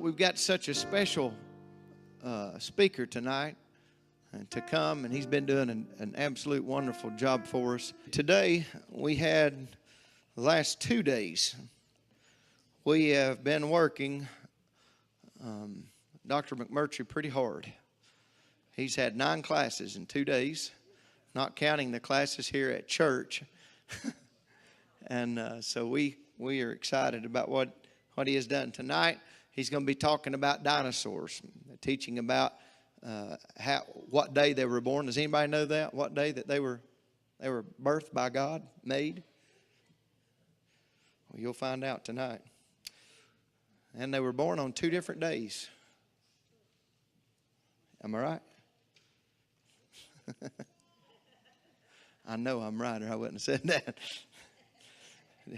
we've got such a special speaker tonight to come, and he's been doing an absolute wonderful job for us. Today, we had the last 2 days. We have been working Dr. McMurtry pretty hard. He's had 9 classes in 2 days, not counting the classes here at church. And so we are excited about what he has done tonight. He's going to be talking about dinosaurs, teaching about what day they were born. Does anybody know that? What day that they were birthed by God, made? Well, you'll find out tonight. And they were born on 2 different days. Am I right? I know I'm right, or I wouldn't have said that.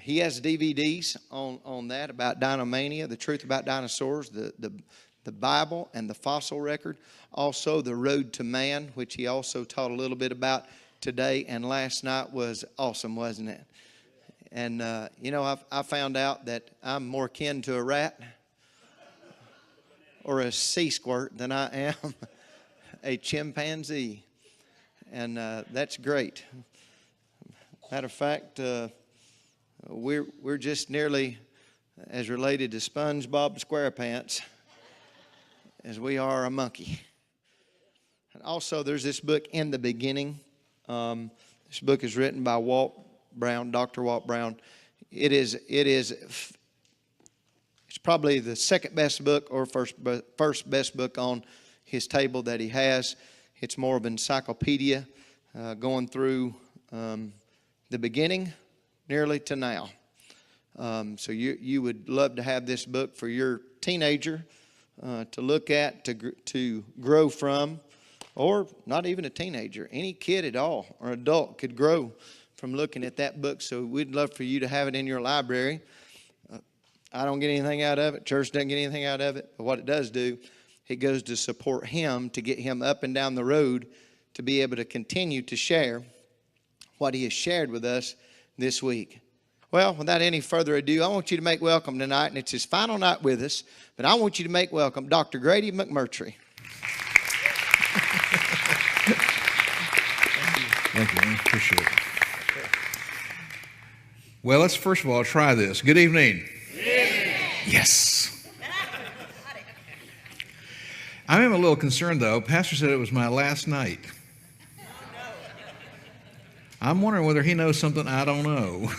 He has DVDs on that about Mania, the truth about dinosaurs, the Bible and the fossil record. Also, the road to man, which he also taught a little bit about today. And last night was awesome, wasn't it? And, I found out that I'm more kin to a rat or a sea squirt than I am a chimpanzee. And that's great. Matter of fact, we're just nearly as related to SpongeBob SquarePants as we are a monkey. And also, there's this book, In the Beginning. This book is written by Dr. Walt Brown. It's probably the second best book or first best book on his table that he has. It's more of an encyclopedia going through the beginning nearly to now. So you would love to have this book for your teenager to look at, to grow from, or not even a teenager. Any kid at all or adult could grow from looking at that book. So we'd love for you to have it in your library. I don't get anything out of it. Church doesn't get anything out of it. But what it does do, it goes to support him, to get him up and down the road, to be able to continue to share what he has shared with us this week. Well, without any further ado, I want you to make welcome tonight, and it's his final night with us, but I want you to make welcome Dr. Grady McMurtry. Thank you, man. Appreciate it. Well, let's first of all try this. Good evening. Yes. I am a little concerned, though. Pastor said it was my last night. I'm wondering whether he knows something I don't know.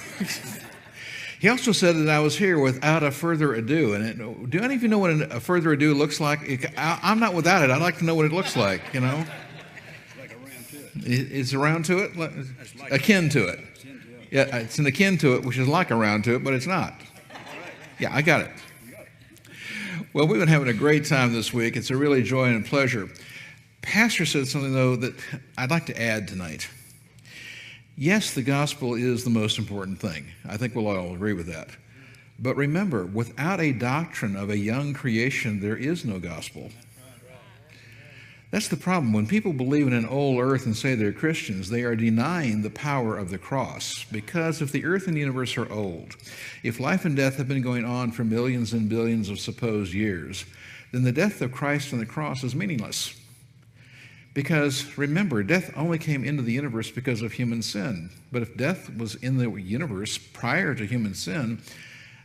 He also said that I was here without a further ado. And do any of you know what a further ado looks like? I'm not without it. I'd like to know what it looks like, It's like around to it. It's around to it? Akin to it. Yeah, it's an akin to it, which is like around to it, but it's not. Yeah, I got it. Well, we've been having a great time this week. It's a really joy and pleasure. Pastor said something, though, that I'd like to add tonight. Yes, the gospel is the most important thing. I think we'll all agree with that. But remember, without a doctrine of a young creation, there is no gospel. That's the problem. When people believe in an old earth and say they're Christians, they are denying the power of the cross. Because if the earth and the universe are old, if life and death have been going on for millions and billions of supposed years, then the death of Christ on the cross is meaningless. Because remember, death only came into the universe because of human sin. But if death was in the universe prior to human sin,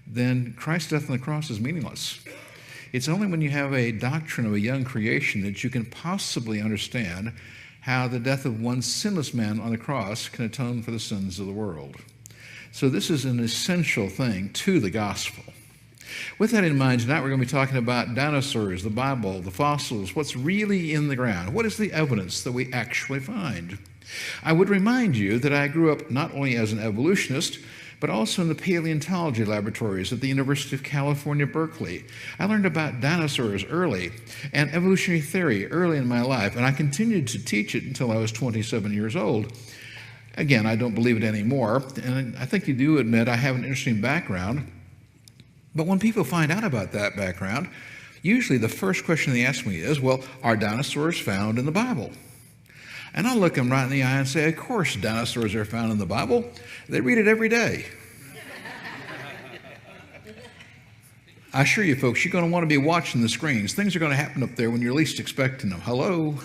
then Christ's death on the cross is meaningless. It's only when you have a doctrine of a young creation that you can possibly understand how the death of one sinless man on the cross can atone for the sins of the world. So this is an essential thing to the gospel. With that in mind, tonight we're going to be talking about dinosaurs, the Bible, the fossils, what's really in the ground. What is the evidence that we actually find? I would remind you that I grew up not only as an evolutionist, but also in the paleontology laboratories at the University of California, Berkeley. I learned about dinosaurs early and evolutionary theory early in my life, and I continued to teach it until I was 27 years old. Again, I don't believe it anymore, and I think you do admit I have an interesting background. But when people find out about that background, usually the first question they ask me is, well, are dinosaurs found in the Bible? And I look them right in the eye and say, of course dinosaurs are found in the Bible. They read it every day. I assure you, folks, you're going to want to be watching the screens. Things are going to happen up there when you're least expecting them. Hello?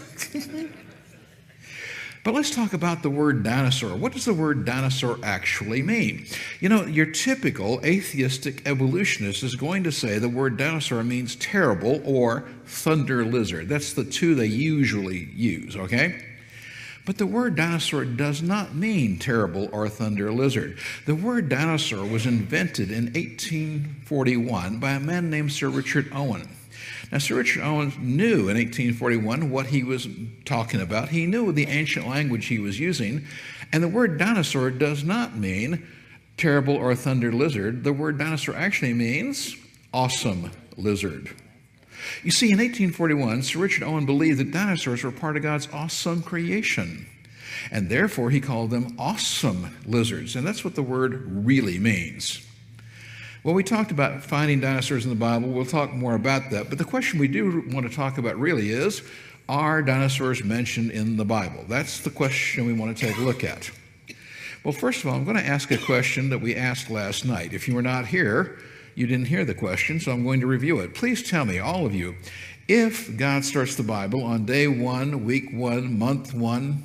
But let's talk about the word dinosaur. What does the word dinosaur actually mean? You know, your typical atheistic evolutionist is going to say the word dinosaur means terrible or thunder lizard. That's the two they usually use, okay? But the word dinosaur does not mean terrible or thunder lizard. The word dinosaur was invented in 1841 by a man named Sir Richard Owen. Now, Sir Richard Owen knew in 1841 what he was talking about. He knew the ancient language he was using. And the word dinosaur does not mean terrible or thunder lizard. The word dinosaur actually means awesome lizard. You see, in 1841, Sir Richard Owen believed that dinosaurs were part of God's awesome creation. And therefore, he called them awesome lizards. And that's what the word really means. Well, we talked about finding dinosaurs in the Bible. We'll talk more about that. But the question we do want to talk about really is, are dinosaurs mentioned in the Bible? That's the question we want to take a look at. Well, first of all, I'm going to ask a question that we asked last night. If you were not here, you didn't hear the question, so I'm going to review it. Please tell me, all of you, if God starts the Bible on day 1, week 1, month 1,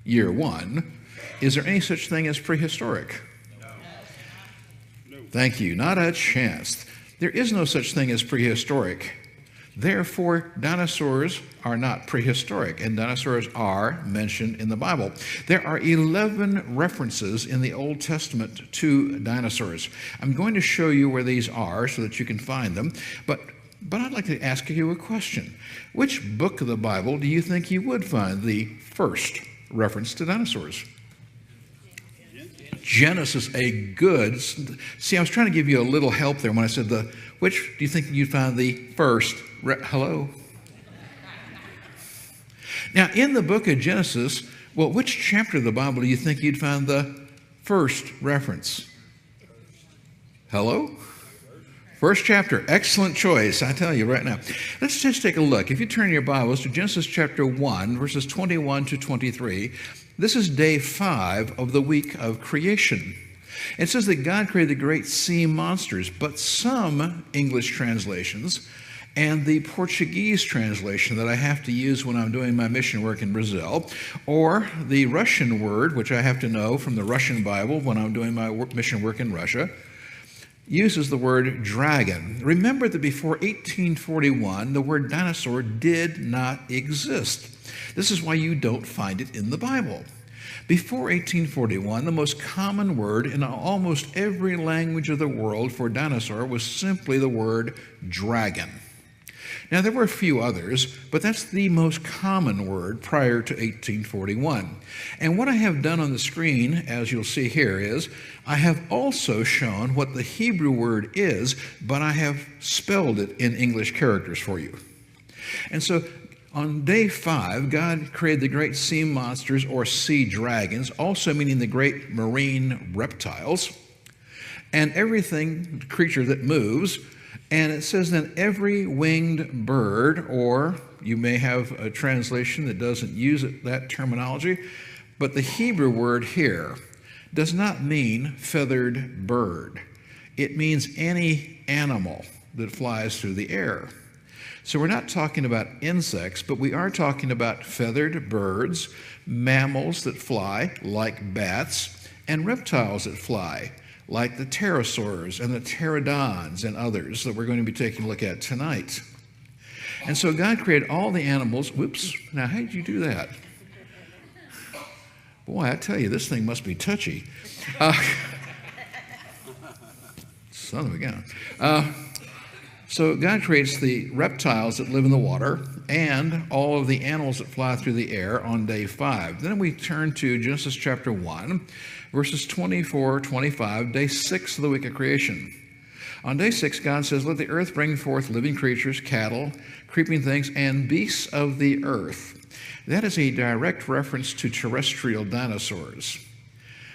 year 1, is there any such thing as prehistoric? Thank you. Not a chance. There is no such thing as prehistoric. Therefore, dinosaurs are not prehistoric, and dinosaurs are mentioned in the Bible. There are 11 references in the Old Testament to dinosaurs. I'm going to show you where these are so that you can find them, but I'd like to ask you a question. Which book of the Bible do you think you would find the first reference to dinosaurs? Genesis, a good. See, I was trying to give you a little help there when I said which do you think you'd find the first? Hello? Now, in the book of Genesis, well, which chapter of the Bible do you think you'd find the first reference? Hello? First chapter. Excellent choice, I tell you right now. Let's just take a look. If you turn your Bibles to Genesis chapter 1, verses 21 to 23, this is day 5 of the week of creation. It says that God created the great sea monsters, but some English translations and the Portuguese translation that I have to use when I'm doing my mission work in Brazil, or the Russian word, which I have to know from the Russian Bible when I'm doing my mission work in Russia, uses the word dragon. Remember that before 1841, the word dinosaur did not exist. This is why you don't find it in the Bible. Before 1841, the most common word in almost every language of the world for dinosaur was simply the word dragon. Now, there were a few others, but that's the most common word prior to 1841. And what I have done on the screen, as you'll see here, is I have also shown what the Hebrew word is, but I have spelled it in English characters for you. And so, on day 5, God created the great sea monsters or sea dragons, also meaning the great marine reptiles, and everything, creature that moves. And it says then every winged bird, or you may have a translation that doesn't use that terminology, but the Hebrew word here does not mean feathered bird. It means any animal that flies through the air. So we're not talking about insects, but we are talking about feathered birds, mammals that fly, like bats, and reptiles that fly, like the pterosaurs and the pterodons and others that we're going to be taking a look at tonight. And so God created all the animals. Whoops, now how did you do that? Boy, I tell you, this thing must be touchy. Son of a gun. So God creates the reptiles that live in the water and all of the animals that fly through the air on day 5. Then we turn to Genesis chapter 1, verses 24, 25, day 6 of the week of creation. On day 6, God says, "Let the earth bring forth living creatures, cattle, creeping things, and beasts of the earth." That is a direct reference to terrestrial dinosaurs.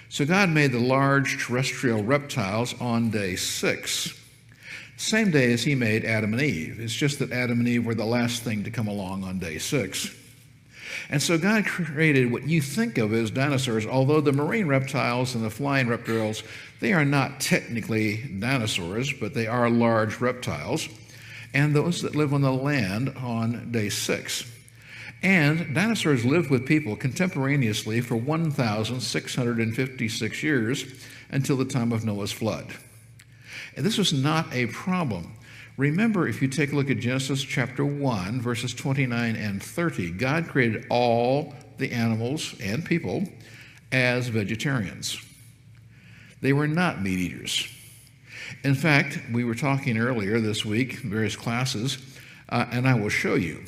So God made the large terrestrial reptiles on day 6. Same day as he made Adam and Eve. It's just that Adam and Eve were the last thing to come along on day 6. And so God created what you think of as dinosaurs, although the marine reptiles and the flying reptiles, They are not technically dinosaurs, but they are large reptiles, and those that live on the land on day 6. And dinosaurs lived with people contemporaneously for 1,656 years until the time of Noah's flood. And this was not a problem. Remember, if you take a look at Genesis chapter 1, verses 29 and 30, God created all the animals and people as vegetarians. They were not meat eaters. In fact, we were talking earlier this week, various classes, and I will show you.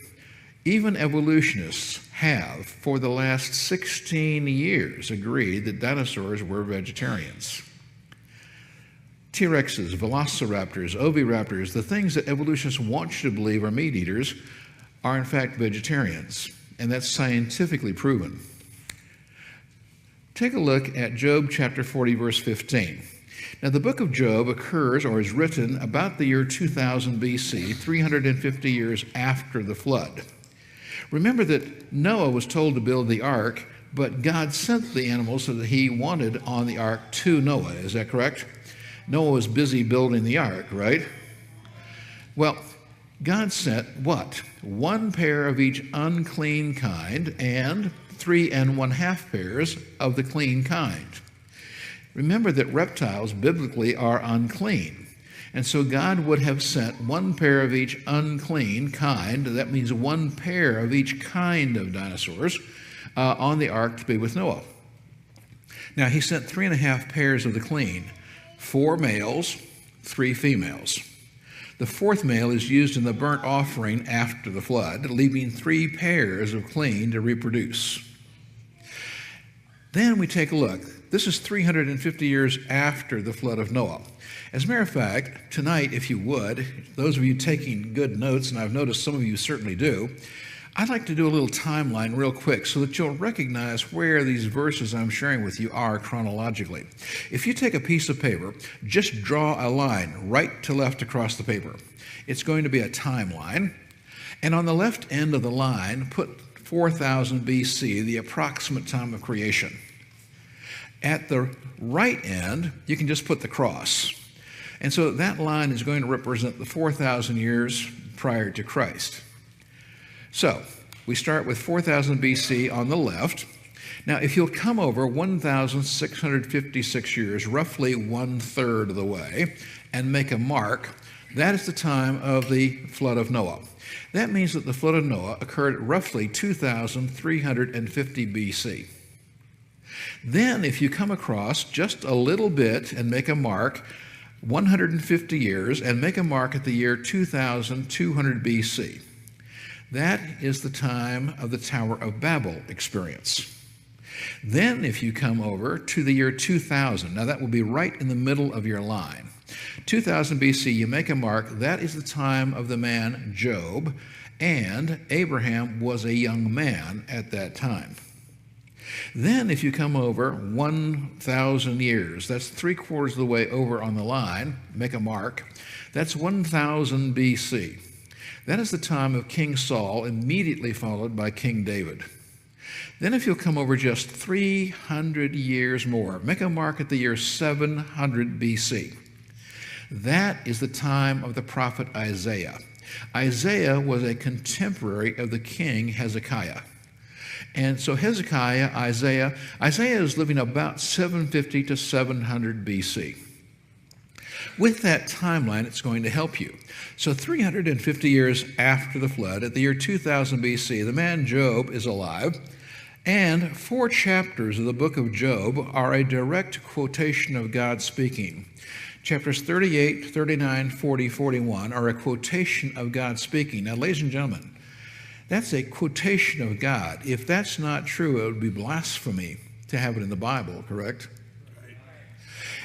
Even evolutionists have, for the last 16 years, agreed that dinosaurs were vegetarians. T-Rexes, velociraptors, oviraptors, the things that evolutionists want you to believe are meat eaters, are in fact vegetarians, and that's scientifically proven. Take a look at Job chapter 40, verse 15. Now, the book of Job occurs or is written about the year 2000 BC, 350 years after the flood. Remember that Noah was told to build the ark, but God sent the animals that he wanted on the ark to Noah. Is that correct? Noah was busy building the ark, right? Well, God sent what? 1 pair of each unclean kind and 3 1/2 pairs of the clean kind. Remember that reptiles biblically are unclean. And so God would have sent 1 pair of each unclean kind, that means 1 pair of each kind of dinosaurs, on the ark to be with Noah. Now, he sent 3 1/2 pairs of the clean, 4 males, 3 females. The 4th male is used in the burnt offering after the flood, leaving 3 pairs of clean to reproduce. Then we take a look. This is 350 years after the flood of Noah. As a matter of fact, tonight, if you would, those of you taking good notes, and I've noticed some of you certainly do, I'd like to do a little timeline real quick so that you'll recognize where these verses I'm sharing with you are chronologically. If you take a piece of paper, just draw a line right to left across the paper. It's going to be a timeline, and on the left end of the line, put 4000 BC, the approximate time of creation. At the right end, you can just put the cross. And so that line is going to represent the 4,000 years prior to Christ. So we start with 4000 BC on the left. Now, if you'll come over 1,656 years, roughly 1/3 of the way, and make a mark, that is the time of the flood of Noah. That means that the flood of Noah occurred roughly 2,350 BC. Then, if you come across just a little bit and make a mark, 150 years, and make a mark at the year 2200 BC. That is the time of the Tower of Babel experience. Then, if you come over to the year 2000, now that will be right in the middle of your line. 2000 BC, you make a mark, that is the time of the man Job, and Abraham was a young man at that time. Then if you come over 1,000 years, that's 3/4 of the way over on the line, make a mark, that's 1000 BC. That is the time of King Saul, immediately followed by King David. Then if you'll come over just 300 years more, make a mark at the year 700 BC. That is the time of the prophet Isaiah. Isaiah was a contemporary of the king Hezekiah. And so Hezekiah, Isaiah is living about 750 to 700 BC. With that timeline, it's going to help you. So 350 years after the flood, at the year 2000 BC, the man Job is alive, and 4 chapters of the book of Job are a direct quotation of God speaking. Chapters 38, 39, 40, 41 are a quotation of God speaking. Now, ladies and gentlemen, that's a quotation of God. If that's not true, it would be blasphemy to have it in the Bible, correct? Right.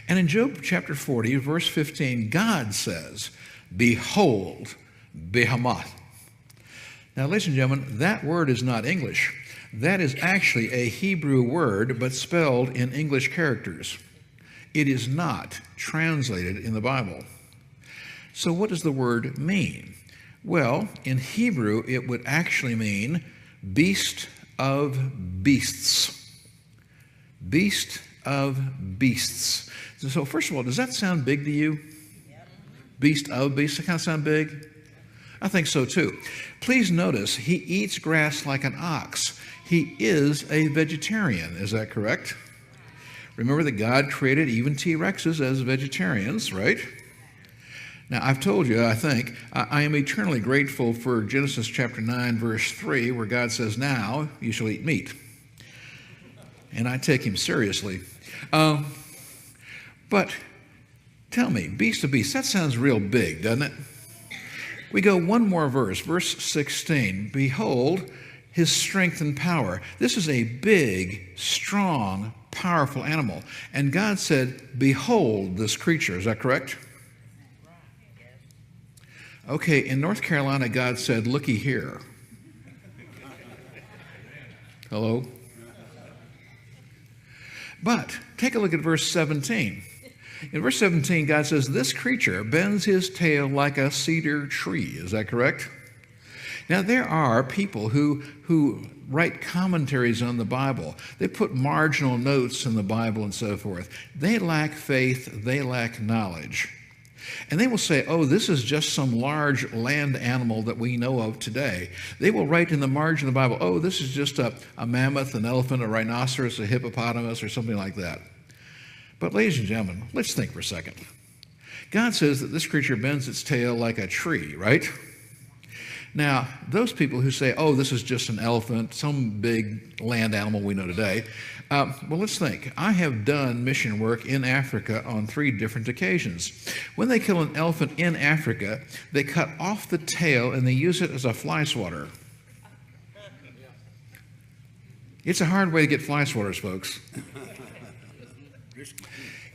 And in Job chapter 40, verse 15, God says, "Behold, Behemoth." Now, ladies and gentlemen, that word is not English. That is actually a Hebrew word, but spelled in English characters. It is not translated in the Bible. So what does the word mean? Well, in Hebrew, it would actually mean beast of beasts. Beast of beasts. So first of all, does that sound big to you? Beast of beasts, that kind of sound big? I think so too. Please notice, he eats grass like an ox. He is a vegetarian, is that correct? Remember that God created even T-Rexes as vegetarians, right? Now, I've told you, I think, I am eternally grateful for Genesis chapter 9, verse 3, where God says, now you shall eat meat. And I take him seriously. But tell me, beast of beasts, that sounds real big, doesn't it? We go one more verse, verse 16. Behold, his strength and power. This is a big, strong, powerful animal. And God said, behold this creature. Is that correct? Okay, in North Carolina, God said, looky here. Hello? But take a look at verse 17. In verse 17, God says, this creature bends his tail like a cedar tree. Is that correct? Now, there are people who write commentaries on the Bible. They put marginal notes in the Bible and so forth. They lack faith. They lack knowledge. And they will say, oh, this is just some large land animal that we know of today. They will write in the margin of the Bible, oh, this is just a mammoth, an elephant, a rhinoceros, a hippopotamus, or something like that. But ladies and gentlemen, let's think for a second. God says that this creature bends its tail like a tree, right? Now, those people who say, oh, this is just an elephant, some big land animal we know today, well, let's think. I have done mission work in Africa on 3 different occasions. When they kill an elephant in Africa, they cut off the tail and they use it as a fly swatter. It's a hard way to get fly swatters, folks.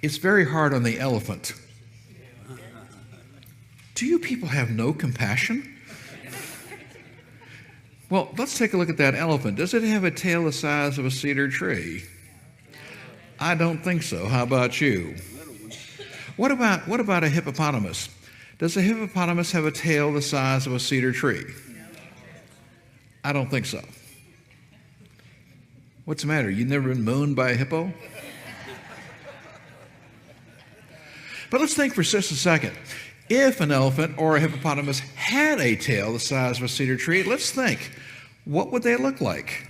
It's very hard on the elephant. Do you people have no compassion? Well, let's take a look at that elephant. Does it have a tail the size of a cedar tree? I don't think so. How about you? What about a hippopotamus? Does a hippopotamus have a tail the size of a cedar tree? I don't think so. What's the matter? You've never been mooned by a hippo? But let's think for just a second. If an elephant or a hippopotamus had a tail the size of a cedar tree, let's think. What would they look like?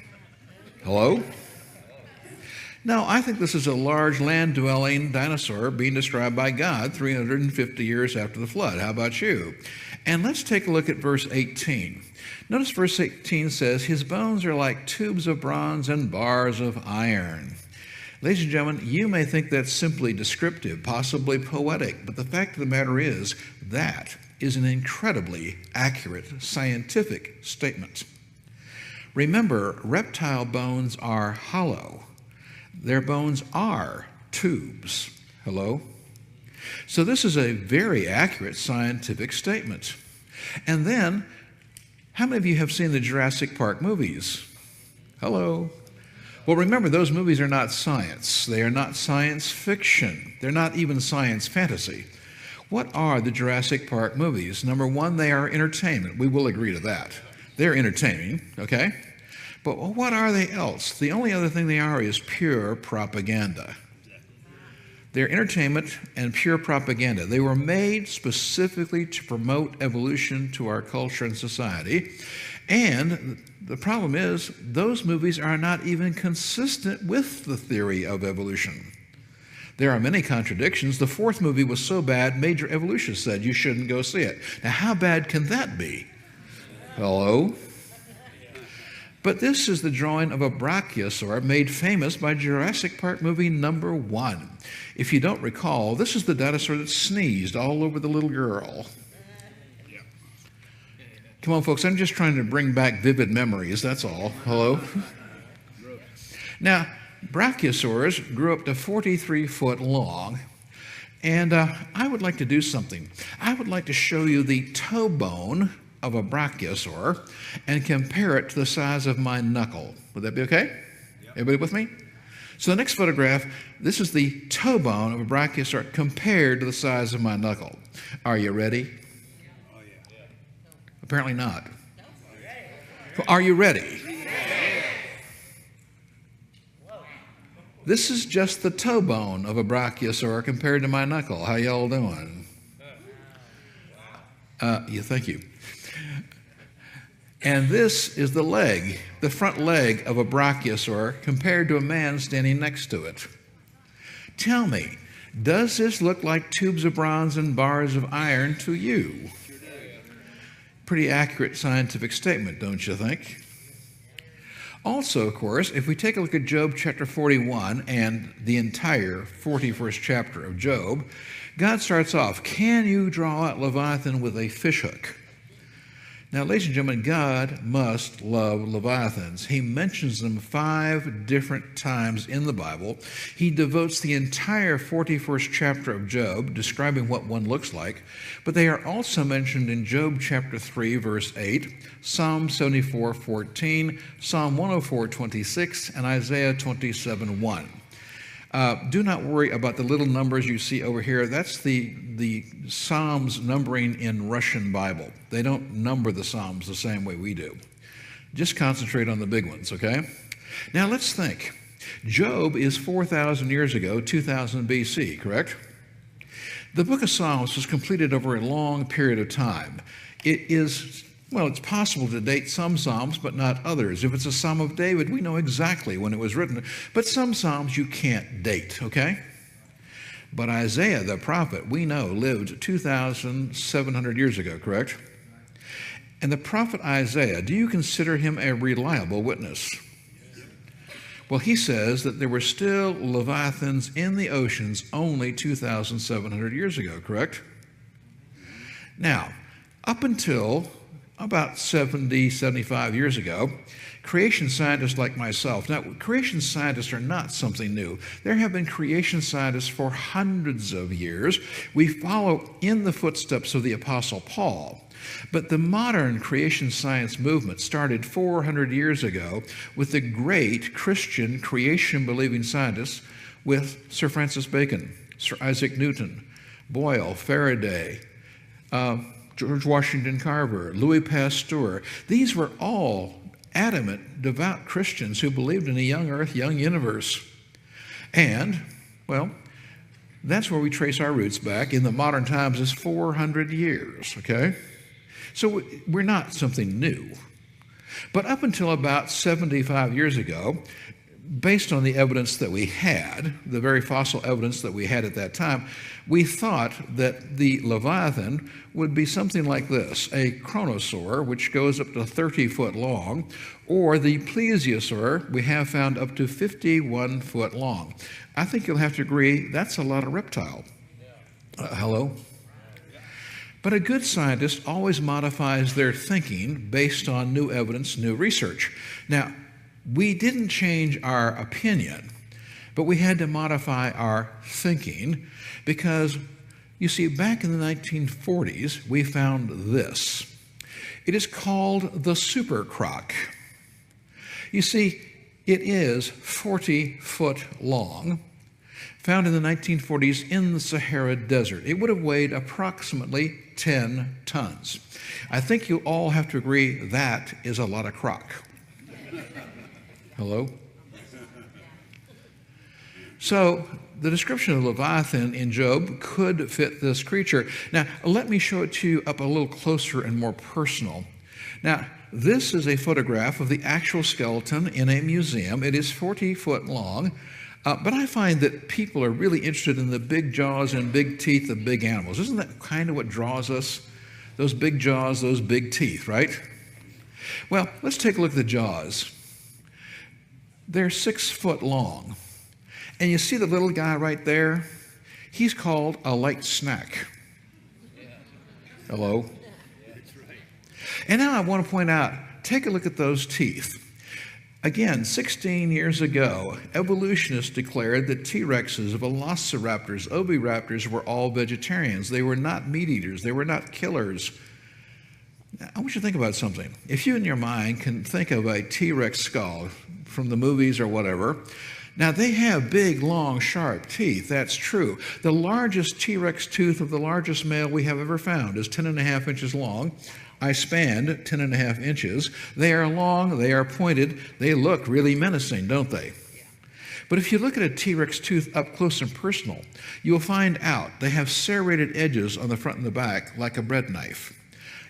Hello? Now, I think this is a large land-dwelling dinosaur being described by God 350 years after the flood. How about you? And let's take a look at verse 18. Notice verse 18 says, his bones are like tubes of bronze and bars of iron. Ladies and gentlemen, you may think that's simply descriptive, possibly poetic, but the fact of the matter is that is an incredibly accurate scientific statement. Remember, reptile bones are hollow. Their bones are tubes. Hello? So this is a very accurate scientific statement. And then, how many of you have seen the Jurassic Park movies? Hello? Well, remember, those movies are not science. They are not science fiction. They're not even science fantasy. What are the Jurassic Park movies? Number one, they are entertainment. We will agree to that. They're entertaining, okay? But what are they else? The only other thing they are is pure propaganda. They're entertainment and pure propaganda. They were made specifically to promote evolution to our culture and society. And the problem is, those movies are not even consistent with the theory of evolution. There are many contradictions. The 4th movie was so bad, major evolutionists said you shouldn't go see it. Now, how bad can that be? Hello? But this is the drawing of a brachiosaur made famous by Jurassic Park movie number 1. If you don't recall, this is the dinosaur that sneezed all over the little girl. Come on, folks, I'm just trying to bring back vivid memories, that's all. Hello? Now, brachiosaurs grew up to 43 foot long, and I would like to do something. I would like to show you the toe bone of a brachiosaur and compare it to the size of my knuckle. Would that be okay? Yep. Everybody with me? So the next photograph, this is the toe bone of a brachiosaur compared to the size of my knuckle. Are you ready? Apparently not. Are you ready? This is just the toe bone of a brachiosaur compared to my knuckle. How y'all doing? Thank you. And this is the leg, the front leg of a brachiosaur compared to a man standing next to it. Tell me, does this look like tubes of bronze and bars of iron to you? Pretty accurate scientific statement, don't you think? Also, of course, if we take a look at Job chapter 41 and the entire 41st chapter of Job, God starts off, can you draw out Leviathan with a fishhook? Now, ladies and gentlemen, God must love leviathans. He mentions them 5 different times in the Bible. He devotes the entire 41st chapter of Job describing what one looks like, but they are also mentioned in Job chapter 3, verse 8, Psalm 74, 14, Psalm 104, 26, and Isaiah 27, 1. Do not worry about the little numbers you see over here. That's the Psalms numbering in Russian Bible. They don't number the Psalms the same way we do. Just concentrate on the big ones, okay? Now let's think. Job is 4,000 years ago, 2000 BC, correct? The book of Psalms was completed over a long period of time. It's possible to date some Psalms, but not others. If it's a Psalm of David, we know exactly when it was written, but some Psalms you can't date, okay? But Isaiah, the prophet, we know lived 2,700 years ago, correct? And the prophet Isaiah, do you consider him a reliable witness? Well, he says that there were still leviathans in the oceans only 2,700 years ago, correct? Now, up until about 70, 75 years ago, creation scientists like myself. Now, creation scientists are not something new. There have been creation scientists for hundreds of years. We follow in the footsteps of the Apostle Paul. But the modern creation science movement started 400 years ago with the great Christian creation-believing scientists with Sir Francis Bacon, Sir Isaac Newton, Boyle, Faraday, George Washington Carver, Louis Pasteur. These were all adamant, devout Christians who believed in a young earth, young universe. And, well, that's where we trace our roots back in the modern times is 400 years, okay? So we're not something new. But up until about 75 years ago, based on the evidence that we had, the very fossil evidence that we had at that time, we thought that the Leviathan would be something like this, a chronosaur, which goes up to 30 foot long, or the plesiosaur we have found up to 51 foot long. I think you'll have to agree that's a lot of reptile. Hello? But a good scientist always modifies their thinking based on new evidence, new research. Now, we didn't change our opinion, but we had to modify our thinking because, you see, back in the 1940s, we found this. It is called the super croc. You see, it is 40 foot long, found in the 1940s in the Sahara Desert. It would have weighed approximately 10 tons. I think you all have to agree that is a lot of croc. Hello? So the description of Leviathan in Job could fit this creature. Now, let me show it to you up a little closer and more personal. Now, this is a photograph of the actual skeleton in a museum. It is 40 foot long, but I find that people are really interested in the big jaws and big teeth of big animals. Isn't that kind of what draws us? Those big jaws, those big teeth, right? Well, let's take a look at the jaws. They're 6 foot long. And you see the little guy right there? He's called a light snack. Hello? And now I want to point out, take a look at those teeth. Again, 16 years ago, evolutionists declared that T-Rexes, velociraptors, oviraptors were all vegetarians. They were not meat eaters. They were not killers. I want you to think about something. If you in your mind can think of a T-Rex skull from the movies or whatever, now they have big, long, sharp teeth. That's true. The largest T-Rex tooth of the largest male we have ever found is 10.5 inches long. I spanned 10.5 inches. They are long, they are pointed, they look really menacing, don't they? But if you look at a T-Rex tooth up close and personal, you'll find out they have serrated edges on the front and the back like a bread knife.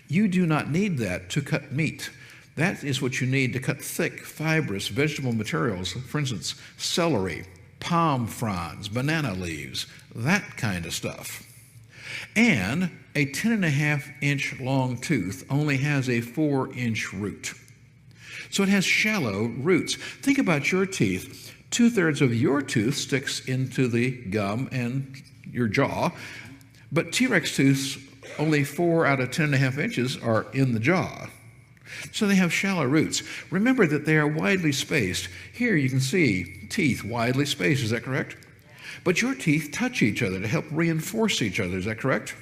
You do not need that to cut meat. That is what you need to cut thick, fibrous vegetable materials, for instance, celery, palm fronds, banana leaves, that kind of stuff. And a 10.5-inch long tooth only has a 4-inch root. So it has shallow roots. Think about your teeth. 2/3 of your tooth sticks into the gum and your jaw, but T-Rex tooths, only 4 out of 10.5 inches are in the jaw. So they have shallow roots. Remember that they are widely spaced. Here you can see teeth widely spaced, is that correct? But your teeth touch each other to help reinforce each other, is that correct?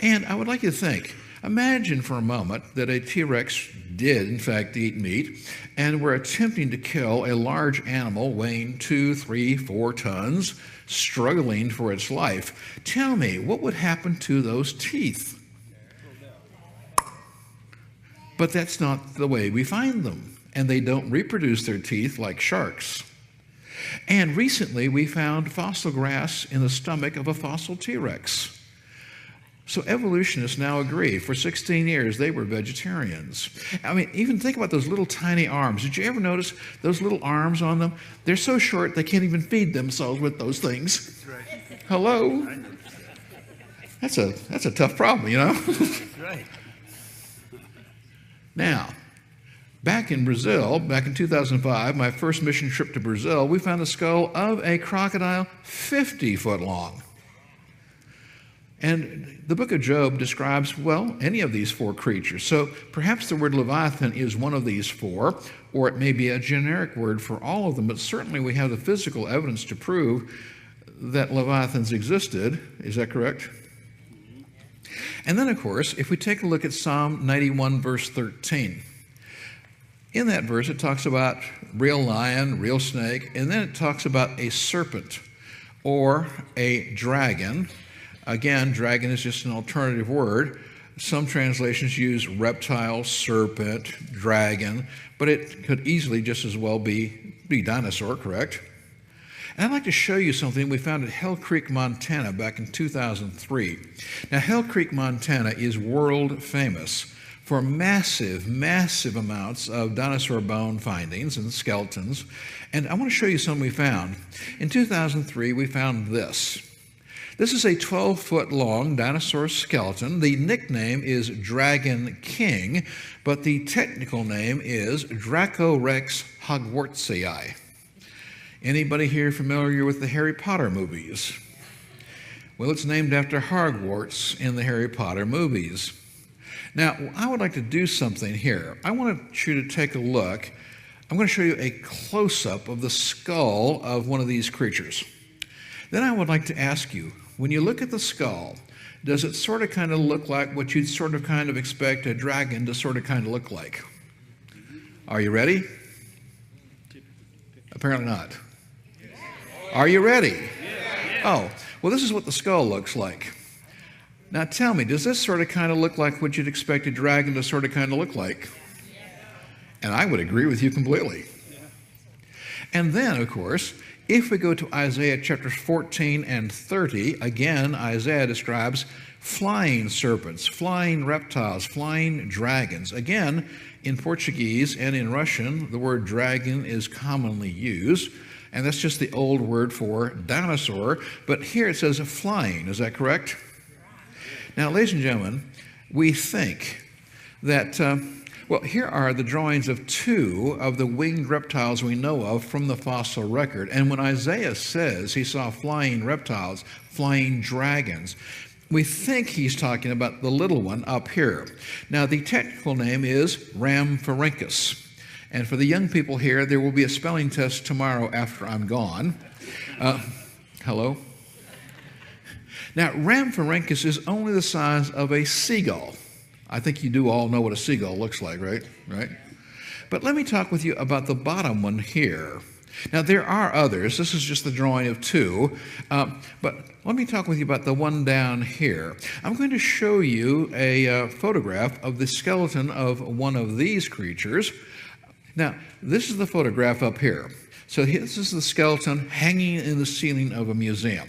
And I would like you to think, imagine for a moment that a T-Rex did in fact eat meat and were attempting to kill a large animal weighing 2, 3, 4 tons, struggling for its life. Tell me, what would happen to those teeth? But that's not the way we find them, and they don't reproduce their teeth like sharks. And recently we found fossil grass in the stomach of a fossil T-Rex. So evolutionists now agree. For 16 years, they were vegetarians. I mean, even think about those little tiny arms. Did you ever notice those little arms on them? They're so short they can't even feed themselves with those things. That's right. Hello? That's a tough problem, you know? That's right. Now, back in Brazil, back in 2005, my first mission trip to Brazil, we found the skull of a crocodile 50 foot long. And the book of Job describes, well, any of these 4 creatures. So perhaps the word Leviathan is one of these 4, or it may be a generic word for all of them, but certainly we have the physical evidence to prove that Leviathans existed. Is that correct? And then, of course, if we take a look at Psalm 91, verse 13, in that verse it talks about real lion, real snake, and then it talks about a serpent or a dragon. Again, dragon is just an alternative word. Some translations use reptile, serpent, dragon, but it could easily just as well be dinosaur, correct? And I'd like to show you something we found at Hell Creek, Montana back in 2003. Now, Hell Creek, Montana is world famous for massive, massive amounts of dinosaur bone findings and skeletons. And I want to show you something we found. In 2003, we found this. This is a 12-foot long dinosaur skeleton. The nickname is Dragon King, but the technical name is Dracorex hogwartsii. Anybody here familiar with the Harry Potter movies? Well, it's named after Hogwarts in the Harry Potter movies. Now, I would like to do something here. I want you to take a look. I'm going to show you a close-up of the skull of one of these creatures. Then I would like to ask you, when you look at the skull, does it sort of kind of look like what you'd sort of kind of expect a dragon to sort of kind of look like? Are you ready? Apparently not. Are you ready? Oh, well, this is what the skull looks like. Now tell me, does this sort of kind of look like what you'd expect a dragon to sort of kind of look like? And I would agree with you completely. And then, of course, if we go to Isaiah chapters 14 and 30, again, Isaiah describes flying serpents, flying reptiles, flying dragons. Again, in Portuguese and in Russian, the word dragon is commonly used, and that's just the old word for dinosaur. But here it says flying. Is that correct? Now, ladies and gentlemen, we think that, well, here are the drawings of 2 of the winged reptiles we know of from the fossil record. And when Isaiah says he saw flying reptiles, flying dragons, we think he's talking about the little one up here. Now, the technical name is Rhamphorhynchus. And for the young people here, there will be a spelling test tomorrow after I'm gone. Hello? Now, Rhamphorhynchus is only the size of a seagull. I think you do all know what a seagull looks like, right? But let me talk with you about the bottom one here. Now, there are others. This is just the drawing of 2. But let me talk with you about the one down here. I'm going to show you a photograph of the skeleton of one of these creatures. Now, this is the photograph up here. So this is the skeleton hanging in the ceiling of a museum.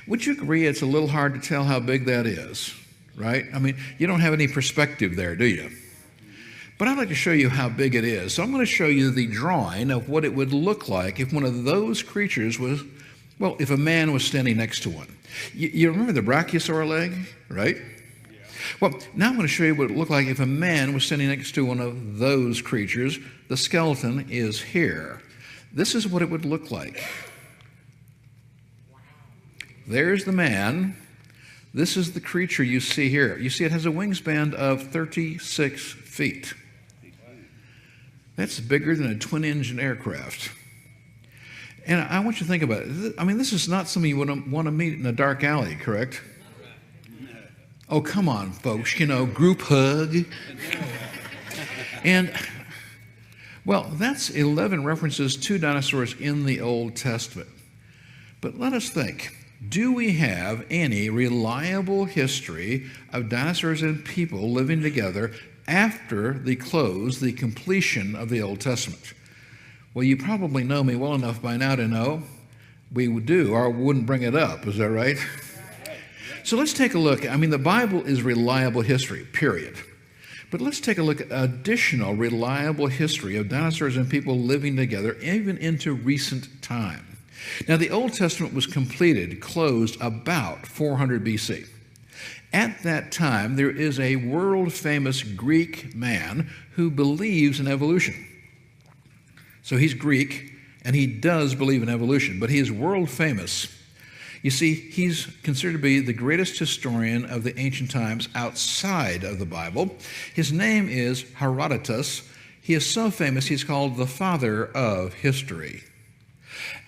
Would you agree it's a little hard to tell how big that is, right? I mean, you don't have any perspective there, do you? But I'd like to show you how big it is. So I'm going to show you the drawing of what it would look like if one of those creatures was, well, if a man was standing next to one. You remember the brachiosaur leg, right? Well, now I'm going to show you what it would look like if a man was standing next to one of those creatures. The skeleton is here. This is what it would look like. There's the man. This is the creature you see here. You see it has a wingspan of 36 feet. That's bigger than a twin-engine aircraft. And I want you to think about it. I mean, this is not something you want to meet in a dark alley, correct? Oh, come on, folks. You know, group hug. And, well, that's 11 references to dinosaurs in the Old Testament. But let us think. Do we have any reliable history of dinosaurs and people living together after the completion of the Old Testament? Well, you probably know me well enough by now to know we do, or wouldn't bring it up. Is that right? So let's take a look. I mean, the Bible is reliable history, period. But let's take a look at additional reliable history of dinosaurs and people living together, even into recent time. Now, the Old Testament was closed about 400 BC. At that time, there is a world-famous Greek man who believes in evolution. So he's Greek, and he does believe in evolution, but he is world-famous. You see, he's considered to be the greatest historian of the ancient times outside of the Bible. His name is Herodotus. He is so famous, he's called the father of history.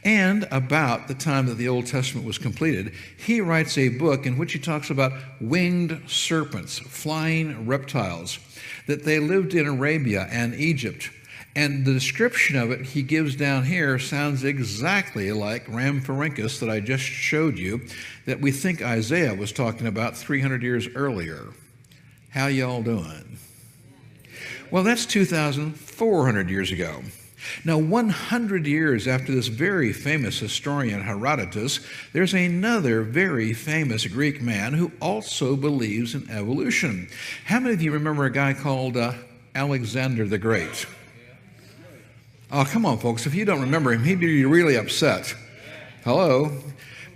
And about the time that the Old Testament was completed, he writes a book in which he talks about winged serpents, flying reptiles, that they lived in Arabia and Egypt. And the description of it he gives down here sounds exactly like Rhamphorhynchus that I just showed you, that we think Isaiah was talking about 300 years earlier. How y'all doing? Well, that's 2,400 years ago. Now, 100 years after this very famous historian Herodotus, there's another very famous Greek man who also believes in evolution. How many of you remember a guy called Alexander the Great? Oh, come on, folks. If you don't remember him, he'd be really upset. Hello?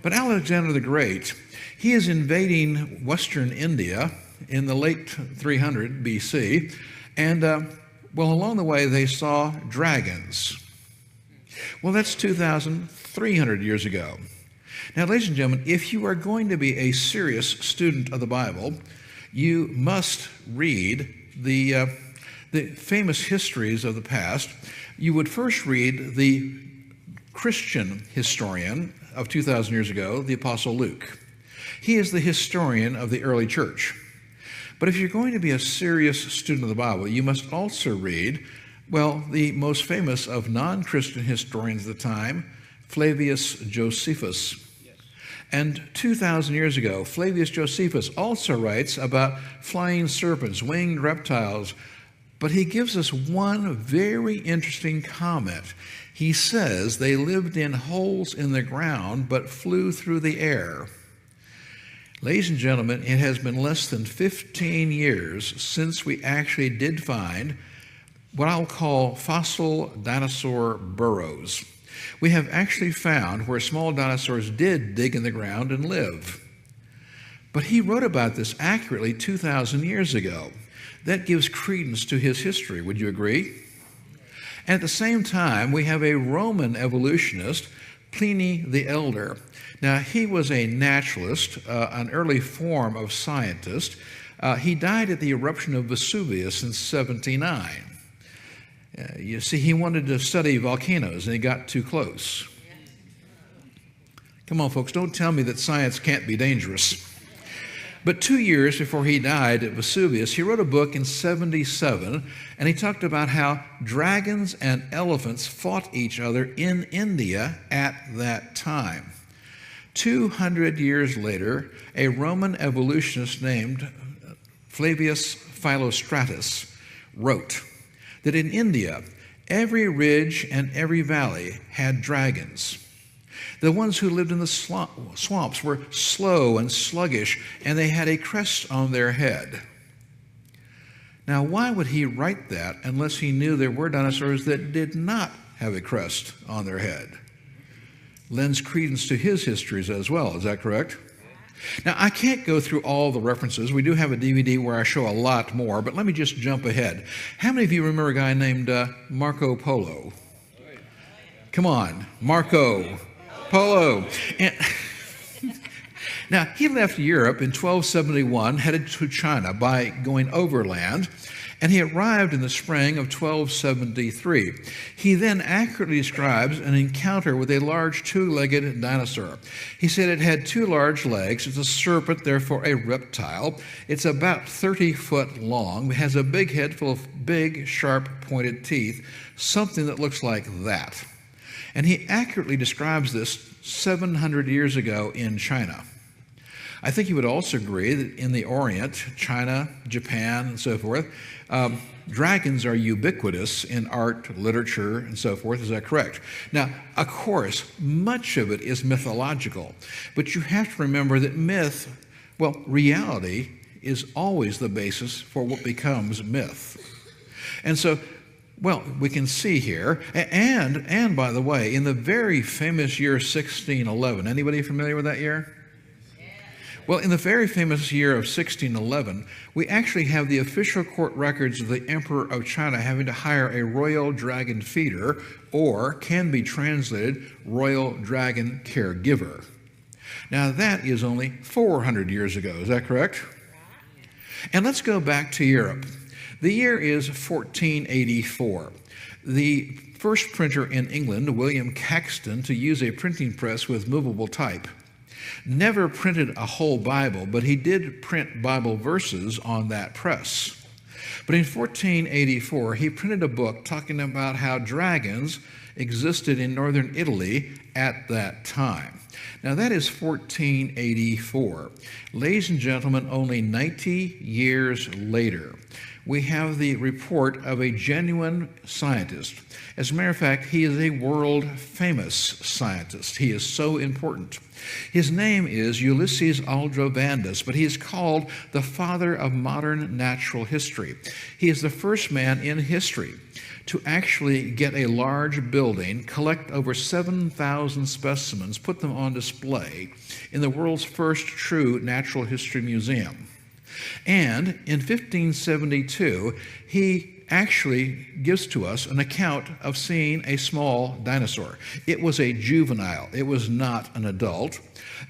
But Alexander the Great, he is invading Western India in the late 300 BC, and well, along the way, they saw dragons. Well, that's 2,300 years ago. Now, ladies and gentlemen, if you are going to be a serious student of the Bible, you must read the famous histories of the past. You would first read the Christian historian of 2,000 years ago, the Apostle Luke. He is the historian of the early church. But if you're going to be a serious student of the Bible, you must also read, well, the most famous of non-Christian historians of the time, Flavius Josephus. Yes. And 2,000 years ago, Flavius Josephus also writes about flying serpents, winged reptiles, but he gives us one very interesting comment. He says they lived in holes in the ground but flew through the air. Ladies and gentlemen, it has been less than 15 years since we actually did find what I'll call fossil dinosaur burrows. We have actually found where small dinosaurs did dig in the ground and live. But he wrote about this accurately 2,000 years ago. That gives credence to his history, would you agree? And at the same time, we have a Roman evolutionist, Pliny the Elder. Now, he was a naturalist, an early form of scientist. He died at the eruption of Vesuvius in 79. You see, he wanted to study volcanoes, and he got too close. Come on, folks, don't tell me that science can't be dangerous. But 2 years before he died at Vesuvius, he wrote a book in 77, and he talked about how dragons and elephants fought each other in India at that time. 200 years later, a Roman evolutionist named Flavius Philostratus wrote that in India, Every ridge and every valley had dragons. The ones who lived in the swamps were slow and sluggish, and they had a crest on their head. Now, why would he write that unless he knew there were dinosaurs that did not have a crest on their head? Lends credence to his histories as well, is that correct? Now, I can't go through all the references. We do have a DVD where I show a lot more, but let me just jump ahead. How many of you remember a guy named Marco Polo? Come on, Marco Polo. And now, he left Europe in 1271, headed to China by going overland, and he arrived in the spring of 1273. He then accurately describes an encounter with a large two-legged dinosaur. He said it had two large legs. It's a serpent, therefore a reptile. It's about 30 foot long. It has a big head full of big, sharp, pointed teeth, something that looks like that. And he accurately describes this 700 years ago in China. I think you would also agree that in the Orient, China, Japan, and so forth, dragons are ubiquitous in art, literature, and so forth. Is that correct? Now, of course, much of it is mythological, but you have to remember that reality is always the basis for what becomes myth. And so, we can see here, and by the way, in the very famous year 1611, anybody familiar with that year? Well, in the very famous year of 1611, we actually have the official court records of the Emperor of China having to hire a royal dragon feeder, or can be translated royal dragon caregiver. Now, that is only 400 years ago. Is that correct? And let's go back to Europe. The year is 1484. The first printer in England, William Caxton, to use a printing press with movable type, never printed a whole Bible, but he did print Bible verses on that press. But in 1484, he printed a book talking about how dragons existed in northern Italy at that time. Now, that is 1484. Ladies and gentlemen, only 90 years later, we have the report of a genuine scientist. As a matter of fact, he is a world-famous scientist. He is so important. His name is Ulysses Aldrovandus, but he is called the father of modern natural history. He is the first man in history to actually get a large building, collect over 7,000 specimens, put them on display in the world's first true natural history museum. And in 1572, he actually gives to us an account of seeing a small dinosaur. It was a juvenile. It was not an adult.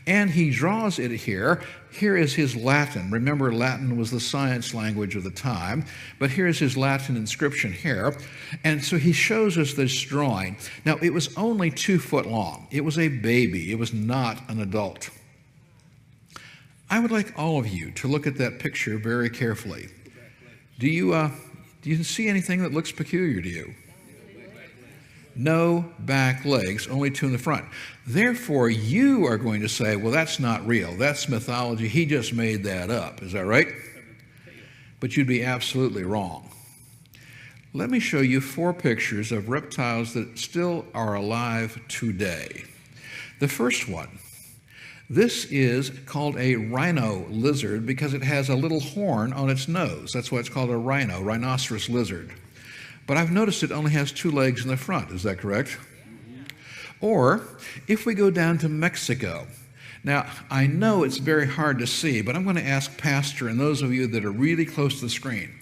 And he draws it here. Here is his Latin. Remember, Latin was the science language of the time, but here's his Latin inscription here. And so he shows us this drawing. Now, it was only 2 foot long. It was a baby. It was not an adult. I would like all of you to look at that picture very carefully. Do you see anything that looks peculiar to you? No back legs, only 2 in the front. Therefore, you are going to say, well, that's not real. That's mythology. He just made that up. Is that right? But you'd be absolutely wrong. Let me show you 4 pictures of reptiles that still are alive today. The first one. This is called a rhino lizard because it has a little horn on its nose. That's why it's called a rhinoceros lizard. But I've noticed it only has 2 legs in the front. Is that correct? Or if we go down to Mexico. Now, I know it's very hard to see, but I'm going to ask Pastor and those of you that are really close to the screen.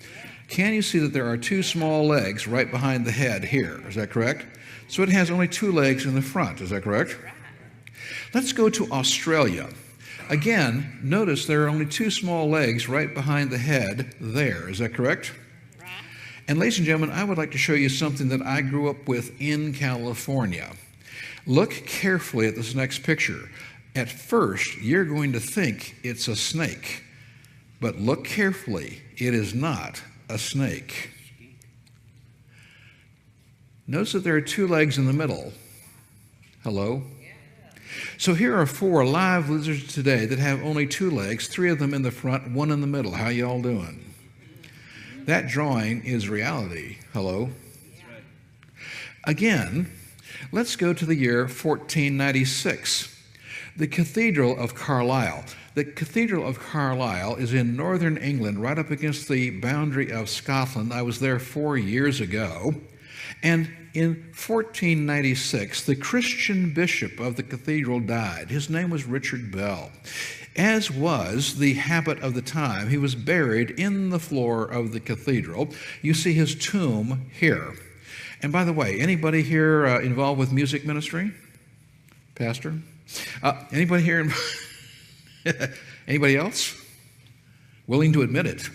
Can you see that there are 2 small legs right behind the head here? Is that correct? So it has only 2 legs in the front. Is that correct? Let's go to Australia. Again, notice there are only 2 small legs right behind the head there. Is that correct? Right. And ladies and gentlemen, I would like to show you something that I grew up with in California. Look carefully at this next picture. At first, you're going to think it's a snake. But look carefully. It is not a snake. Notice that there are 2 legs in the middle. Hello? So here are 4 live lizards today that have only 2 legs, 3 of them in the front, 1 in the middle. How y'all doing? That drawing is reality. Hello? Again, let's go to the year 1496. The Cathedral of Carlisle. The Cathedral of Carlisle is in northern England, right up against the boundary of Scotland. I was there 4 years ago. And in 1496, the Christian bishop of the cathedral died. His name was Richard Bell. As was the habit of the time, he was buried in the floor of the cathedral. You see his tomb here. And by the way, anybody here involved with music ministry? Pastor? Anybody here? Anybody else? Willing to admit it?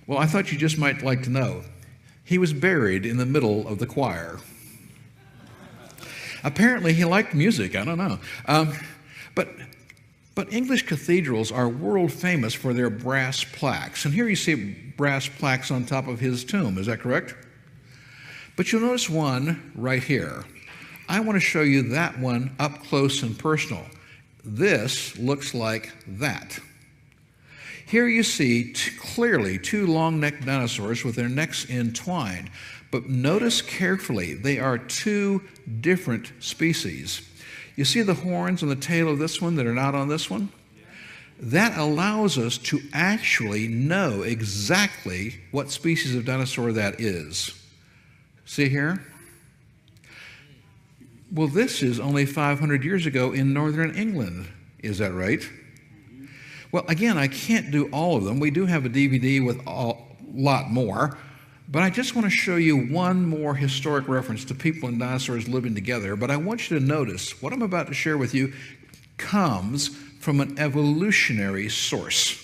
Well, I thought you just might like to know. He was buried in the middle of the choir. Apparently, he liked music. I don't know. But English cathedrals are world famous for their brass plaques. And here you see brass plaques on top of his tomb. Is that correct? But you'll notice one right here. I want to show you that one up close and personal. This looks like that. Here you see clearly two long-necked dinosaurs with their necks entwined. But notice carefully, they are two different species. You see the horns on the tail of this one that are not on this one? That allows us to actually know exactly what species of dinosaur that is. See here? Well, this is only 500 years ago in northern England. Is that right? Well, again, I can't do all of them. We do have a DVD with a lot more. But I just want to show you one more historic reference to people and dinosaurs living together. But I want you to notice what I'm about to share with you comes from an evolutionary source.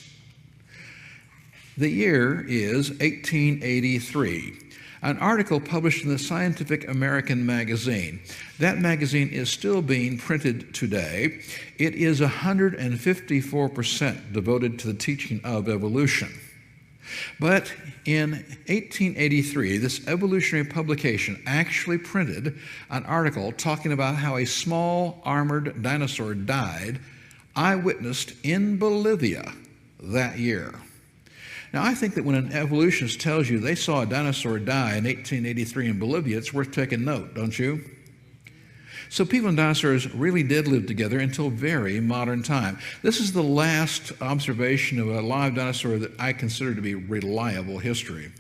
The year is 1883. An article published in the Scientific American magazine. That magazine is still being printed today. It is 154% devoted to the teaching of evolution. But in 1883, this evolutionary publication actually printed an article talking about how a small armored dinosaur died, eyewitnessed in Bolivia that year. Now, I think that when an evolutionist tells you they saw a dinosaur die in 1883 in Bolivia, it's worth taking note, don't you? So people and dinosaurs really did live together until very modern time. This is the last observation of a live dinosaur that I consider to be reliable history.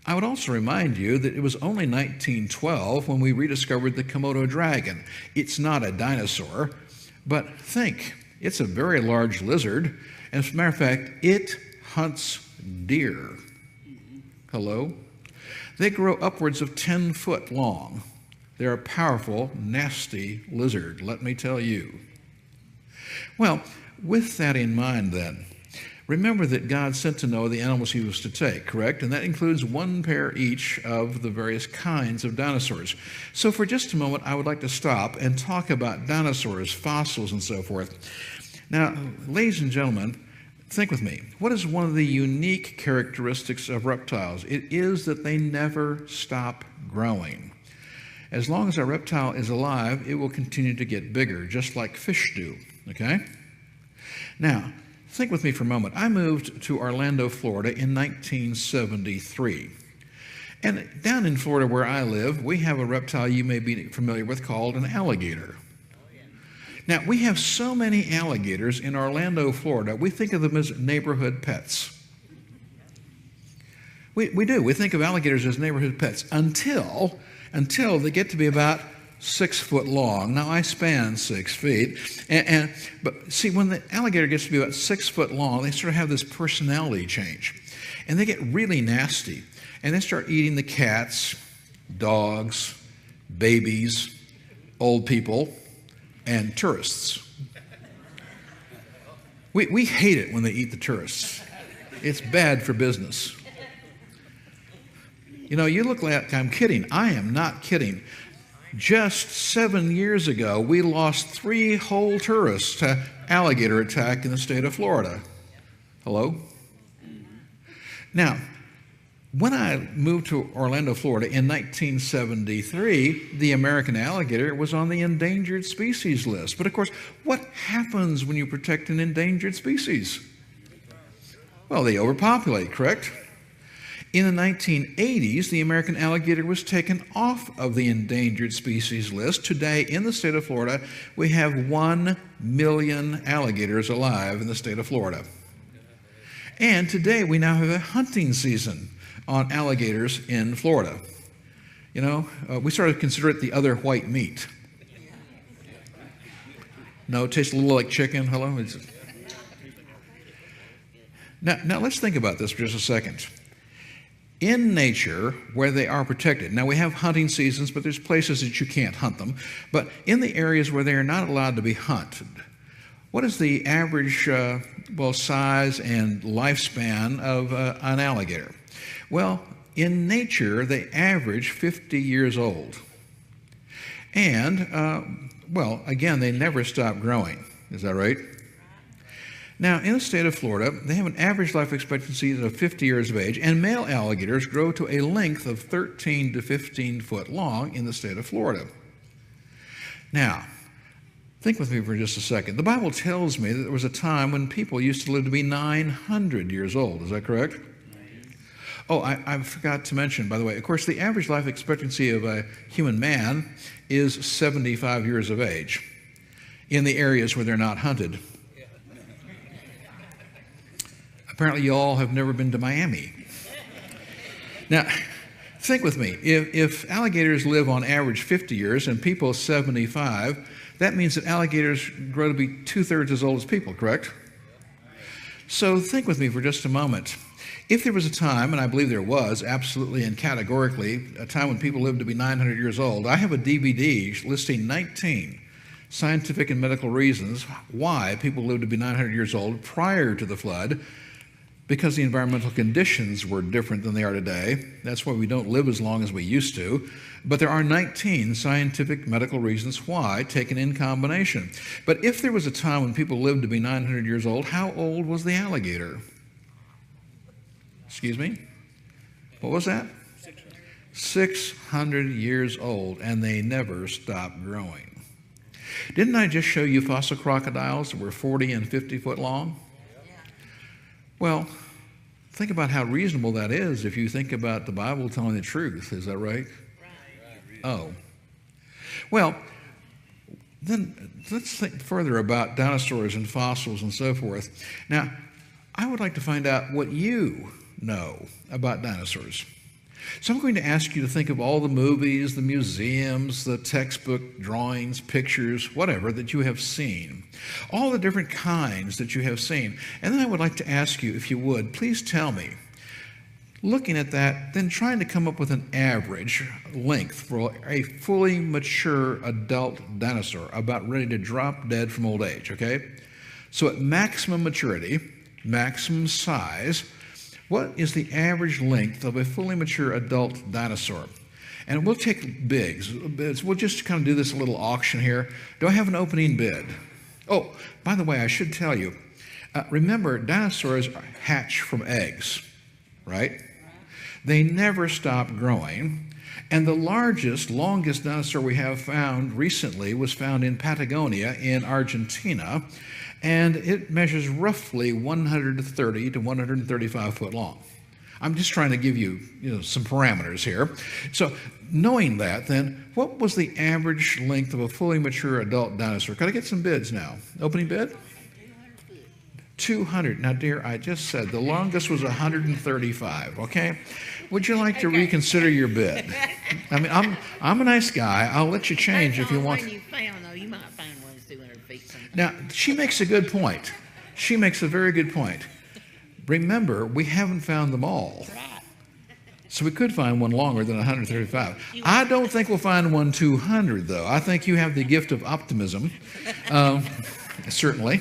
I would also remind you that it was only 1912 when we rediscovered the Komodo dragon. It's not a dinosaur, but think, it's a very large lizard. And as a matter of fact, it hunts deer. Hello? They grow upwards of 10 foot long. They're a powerful, nasty lizard, let me tell you. Well, with that in mind then, remember that God sent to Noah the animals he was to take, correct? And that includes one pair each of the various kinds of dinosaurs. So for just a moment, I would like to stop and talk about dinosaurs, fossils, and so forth. Now, ladies and gentlemen, think with me. What is one of the unique characteristics of reptiles? It is that they never stop growing. As long as a reptile is alive, it will continue to get bigger, just like fish do, okay? Now, think with me for a moment. I moved to Orlando, Florida in 1973. And down in Florida where I live, we have a reptile you may be familiar with called an alligator. Now, we have so many alligators in Orlando, Florida, we think of them as neighborhood pets. We do. We think of alligators as neighborhood pets until they get to be about 6 foot long. Now, I span 6 feet. But see, when the alligator gets to be about 6 foot long, they sort of have this personality change. And they get really nasty. And they start eating the cats, dogs, babies, old people, and tourists. We hate it when they eat the tourists. It's bad for business. You know, you look like I'm kidding. I am not kidding. Just 7 years ago, we lost 3 whole tourists to alligator attack in the state of Florida. Hello? Now, when I moved to Orlando, Florida in 1973, the American alligator was on the endangered species list. But of course, what happens when you protect an endangered species? Well, they overpopulate, correct? In the 1980s, the American alligator was taken off of the endangered species list. Today, in the state of Florida, we have 1 million alligators alive in the state of Florida. And today, we now have a hunting season on alligators in Florida. You know, we sort of consider it the other white meat. No, it tastes a little like chicken. Hello? Now let's think about this for just a second. In nature, where they are protected, now we have hunting seasons, but there's places that you can't hunt them. But in the areas where they are not allowed to be hunted, what is the average size and lifespan of an alligator? Well, in nature, they average 50 years old. And, again, they never stop growing. Is that right? Now, in the state of Florida, they have an average life expectancy of 50 years of age, and male alligators grow to a length of 13 to 15 foot long in the state of Florida. Now, think with me for just a second. The Bible tells me that there was a time when people used to live to be 900 years old. Is that correct? Oh, I forgot to mention, by the way, of course, the average life expectancy of a human man is 75 years of age in the areas where they're not hunted. Apparently, you all have never been to Miami. Now, think with me. If alligators live on average 50 years and people 75, that means that alligators grow to be 2/3 as old as people, correct? So think with me for just a moment. If there was a time, and I believe there was, absolutely and categorically, a time when people lived to be 900 years old, I have a DVD listing 19 scientific and medical reasons why people lived to be 900 years old prior to the flood, because the environmental conditions were different than they are today. That's why we don't live as long as we used to. But there are 19 scientific medical reasons why, taken in combination. But if there was a time when people lived to be 900 years old, how old was the alligator? Excuse me? What was that? 600 years old, and they never stopped growing. Didn't I just show you fossil crocodiles that were 40 and 50 foot long? Well, think about how reasonable that is if you think about the Bible telling the truth. Is that right? Oh. Well, then let's think further about dinosaurs and fossils and so forth. Now, I would like to find out what you know about dinosaurs. So I'm going to ask you to think of all the movies, the museums, the textbook drawings, pictures, whatever that you have seen, all the different kinds that you have seen. And then I would like to ask you, if you would, please tell me, looking at that, then trying to come up with an average length for a fully mature adult dinosaur, about ready to drop dead from old age, okay? So at maximum maturity, maximum size, what is the average length of a fully mature adult dinosaur? And we'll take bids. We'll just kind of do this little auction here. Do I have an opening bid? Oh, by the way, I should tell you, remember, dinosaurs hatch from eggs, right? They never stop growing. And the longest dinosaur we have found recently was found in Patagonia in Argentina. And it measures roughly 130 to 135 foot long. I'm just trying to give you, some parameters here. So knowing that, then, what was the average length of a fully mature adult dinosaur? Could I get some bids now? Opening bid? 200. Now, dear, I just said the longest was 135, okay? Would you like to reconsider your bid? I mean, I'm a nice guy. I'll let you change if you want. That's the only one you found, though. You might find one that's 200 feet. Now, she makes a good point. She makes a very good point. Remember, we haven't found them all. Right. So we could find one longer than 135. I don't think we'll find one 200, though. I think you have the gift of optimism. Certainly.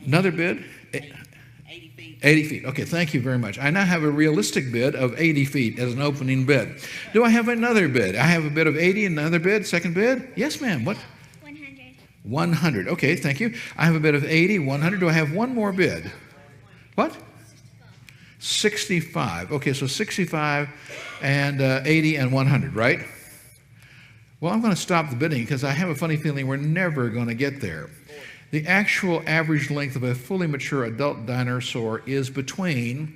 Another bid? 80 feet. 80 feet. Okay, thank you very much. I now have a realistic bid of 80 feet as an opening bid. Do I have another bid? I have a bid of 80, another bid, second bid? Yes, ma'am. What? 100. 100. Okay, thank you. I have a bid of 80, 100. Do I have one more bid? What? 65. Okay, so 65 and 80 and 100, right? Well, I'm going to stop the bidding because I have a funny feeling we're never going to get there. The actual average length of a fully mature adult dinosaur is between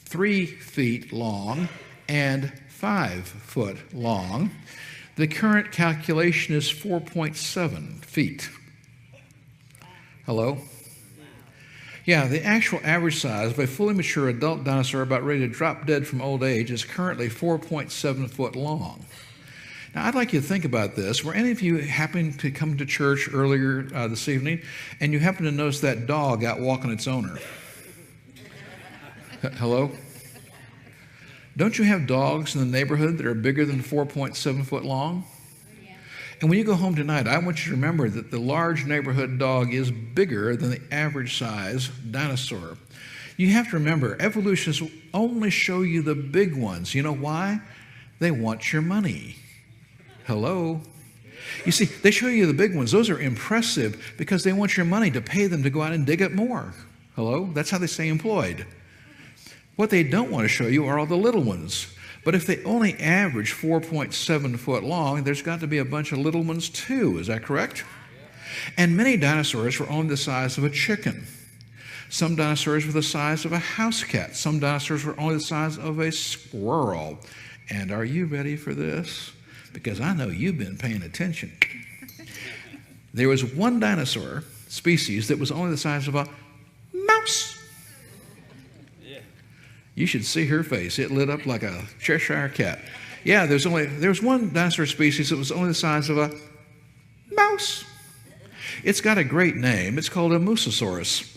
3 feet long and 5 foot long. The current calculation is 4.7 feet. Hello? Yeah, the actual average size of a fully mature adult dinosaur about ready to drop dead from old age is currently 4.7 foot long. Now, I'd like you to think about this. Were any of you happen to come to church earlier this evening, and you happen to notice that dog out walking its owner? Hello? Don't you have dogs in the neighborhood that are bigger than 4.7 foot long? And when you go home tonight, I want you to remember that the large neighborhood dog is bigger than the average size dinosaur. You have to remember, evolutionists will only show you the big ones. You know why? They want your money. Hello? You see, they show you the big ones. Those are impressive because they want your money to pay them to go out and dig up more. Hello? That's how they stay employed. What they don't want to show you are all the little ones. But if they only average 4.7 foot long, there's got to be a bunch of little ones too. Is that correct? And many dinosaurs were only the size of a chicken. Some dinosaurs were the size of a house cat. Some dinosaurs were only the size of a squirrel. And are you ready for this? Because I know you've been paying attention. There was one dinosaur species that was only the size of a mouse. You should see her face. It lit up like a Cheshire cat. Yeah, there was one dinosaur species that was only the size of a mouse. It's got a great name. It's called a Mosasaurus.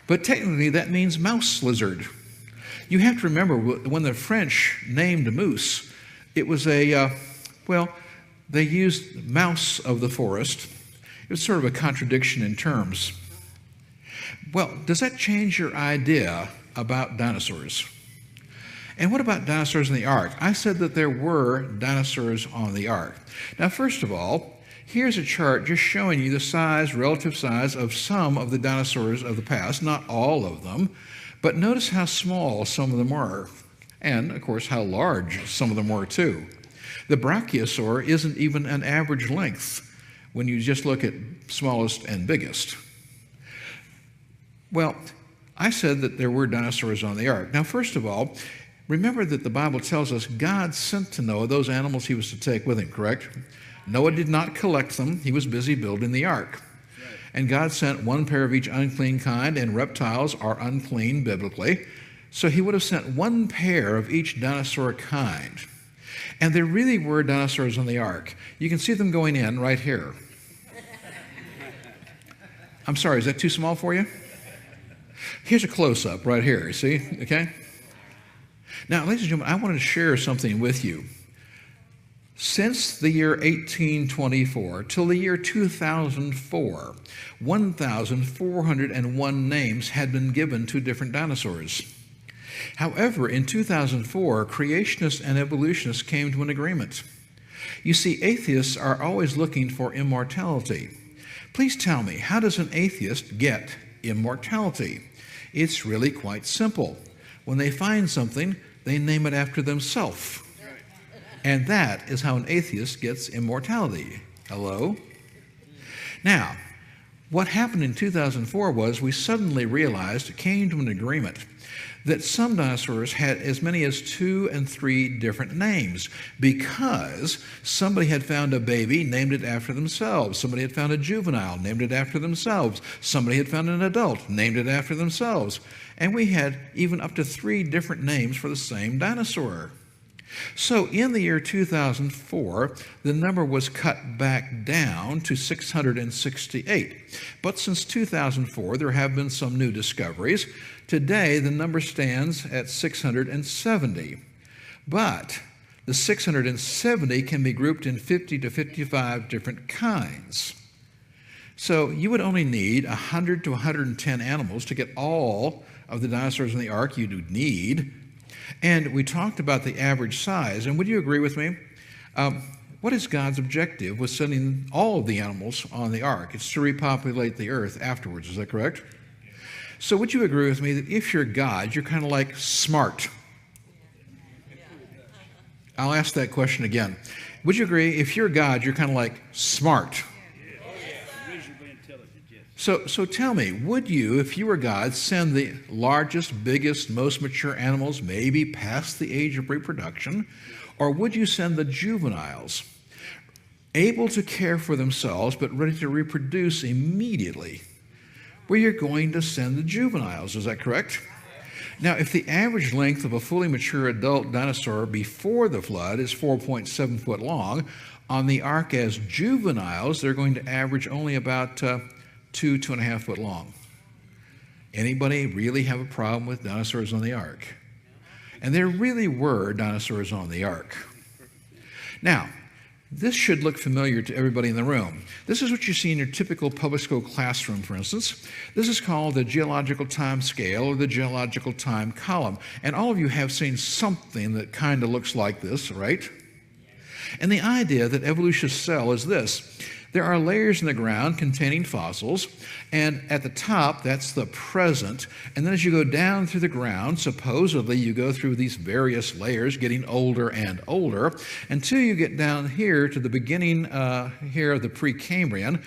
But technically, that means mouse lizard. You have to remember, when the French named moose, it was they used mouse of the forest. It was sort of a contradiction in terms. Well, does that change your idea about dinosaurs? And what about dinosaurs in the ark? I said that there were dinosaurs on the ark. Now, first of all, here's a chart just showing you the size, relative size of some of the dinosaurs of the past, not all of them, but notice how small some of them were, and, of course, how large some of them were, too. The brachiosaur isn't even an average length when you just look at smallest and biggest. Well, I said that there were dinosaurs on the ark. Now, first of all, remember that the Bible tells us God sent to Noah those animals he was to take with him, correct? Noah did not collect them. He was busy building the ark. Right. And God sent one pair of each unclean kind, and reptiles are unclean biblically. So he would have sent one pair of each dinosaur kind. And there really were dinosaurs on the ark. You can see them going in right here. I'm sorry, is that too small for you? Here's a close-up right here, you see, okay? Now, ladies and gentlemen, I wanted to share something with you. Since the year 1824 till the year 2004, 1,401 names had been given to different dinosaurs. However, in 2004, creationists and evolutionists came to an agreement. You see, atheists are always looking for immortality. Please tell me, how does an atheist get immortality? It's really quite simple. When they find something, they name it after themselves. And that is how an atheist gets immortality. Hello? Now, what happened in 2004 was we suddenly realized, came to an agreement, that some dinosaurs had as many as 2 and 3 different names because somebody had found a baby, named it after themselves. Somebody had found a juvenile, named it after themselves. Somebody had found an adult, named it after themselves. And we had even up to 3 different names for the same dinosaur. So in the year 2004, the number was cut back down to 668. But since 2004, there have been some new discoveries. Today, the number stands at 670. But the 670 can be grouped in 50 to 55 different kinds. So you would only need 100 to 110 animals to get all of the dinosaurs in the ark you do need. And we talked about the average size. And would you agree with me? What is God's objective with sending all of the animals on the ark? It's to repopulate the earth afterwards. Is that correct? So would you agree with me that if you're God, you're kind of like smart? I'll ask that question again. Would you agree if you're God, you're kind of like smart? So tell me, would you, if you were God, send the largest, biggest, most mature animals, maybe past the age of reproduction, or would you send the juveniles, able to care for themselves but ready to reproduce immediately? Well, you're going to send the juveniles, is that correct? Now, if the average length of a fully mature adult dinosaur before the flood is 4.7 foot long, on the ark as juveniles, they're going to average only about 2.5 foot long. Anybody really have a problem with dinosaurs on the ark? And there really were dinosaurs on the ark. Now, this should look familiar to everybody in the room. This is what you see in your typical public school classroom, for instance. This is called the geological time scale or the geological time column. And all of you have seen something that kind of looks like this, right? And the idea that evolutionists sell is this. There are layers in the ground containing fossils, and at the top, that's the present. And then as you go down through the ground, supposedly you go through these various layers, getting older and older, until you get down here to the beginning here of the Precambrian.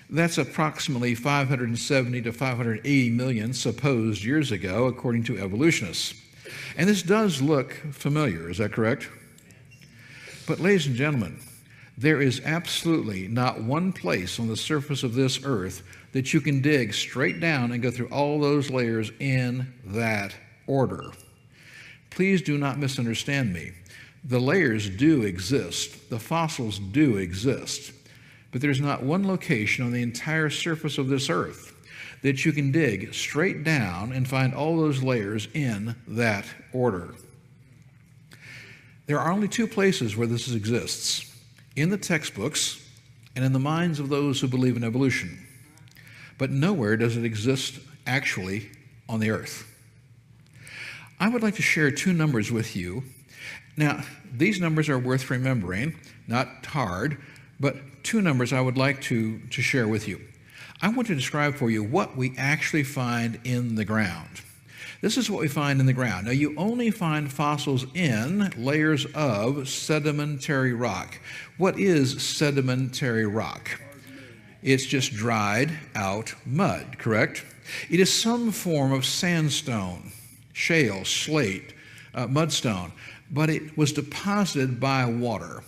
That's approximately 570 to 580 million supposed years ago, according to evolutionists. And this does look familiar, is that correct? But ladies and gentlemen, there is absolutely not one place on the surface of this earth that you can dig straight down and go through all those layers in that order. Please do not misunderstand me. The layers do exist. The fossils do exist. But there's not one location on the entire surface of this earth that you can dig straight down and find all those layers in that order. There are only two places where this exists: in the textbooks and in the minds of those who believe in evolution. But nowhere does it exist actually on the earth. I would like to share two numbers with you. Now, these numbers are worth remembering, not hard, but two numbers I would like to share with you. I want to describe for you what we actually find in the ground. This is what we find in the ground. Now, you only find fossils in layers of sedimentary rock. What is sedimentary rock? It's just dried out mud, correct? It is some form of sandstone, shale, slate, mudstone, but it was deposited by water.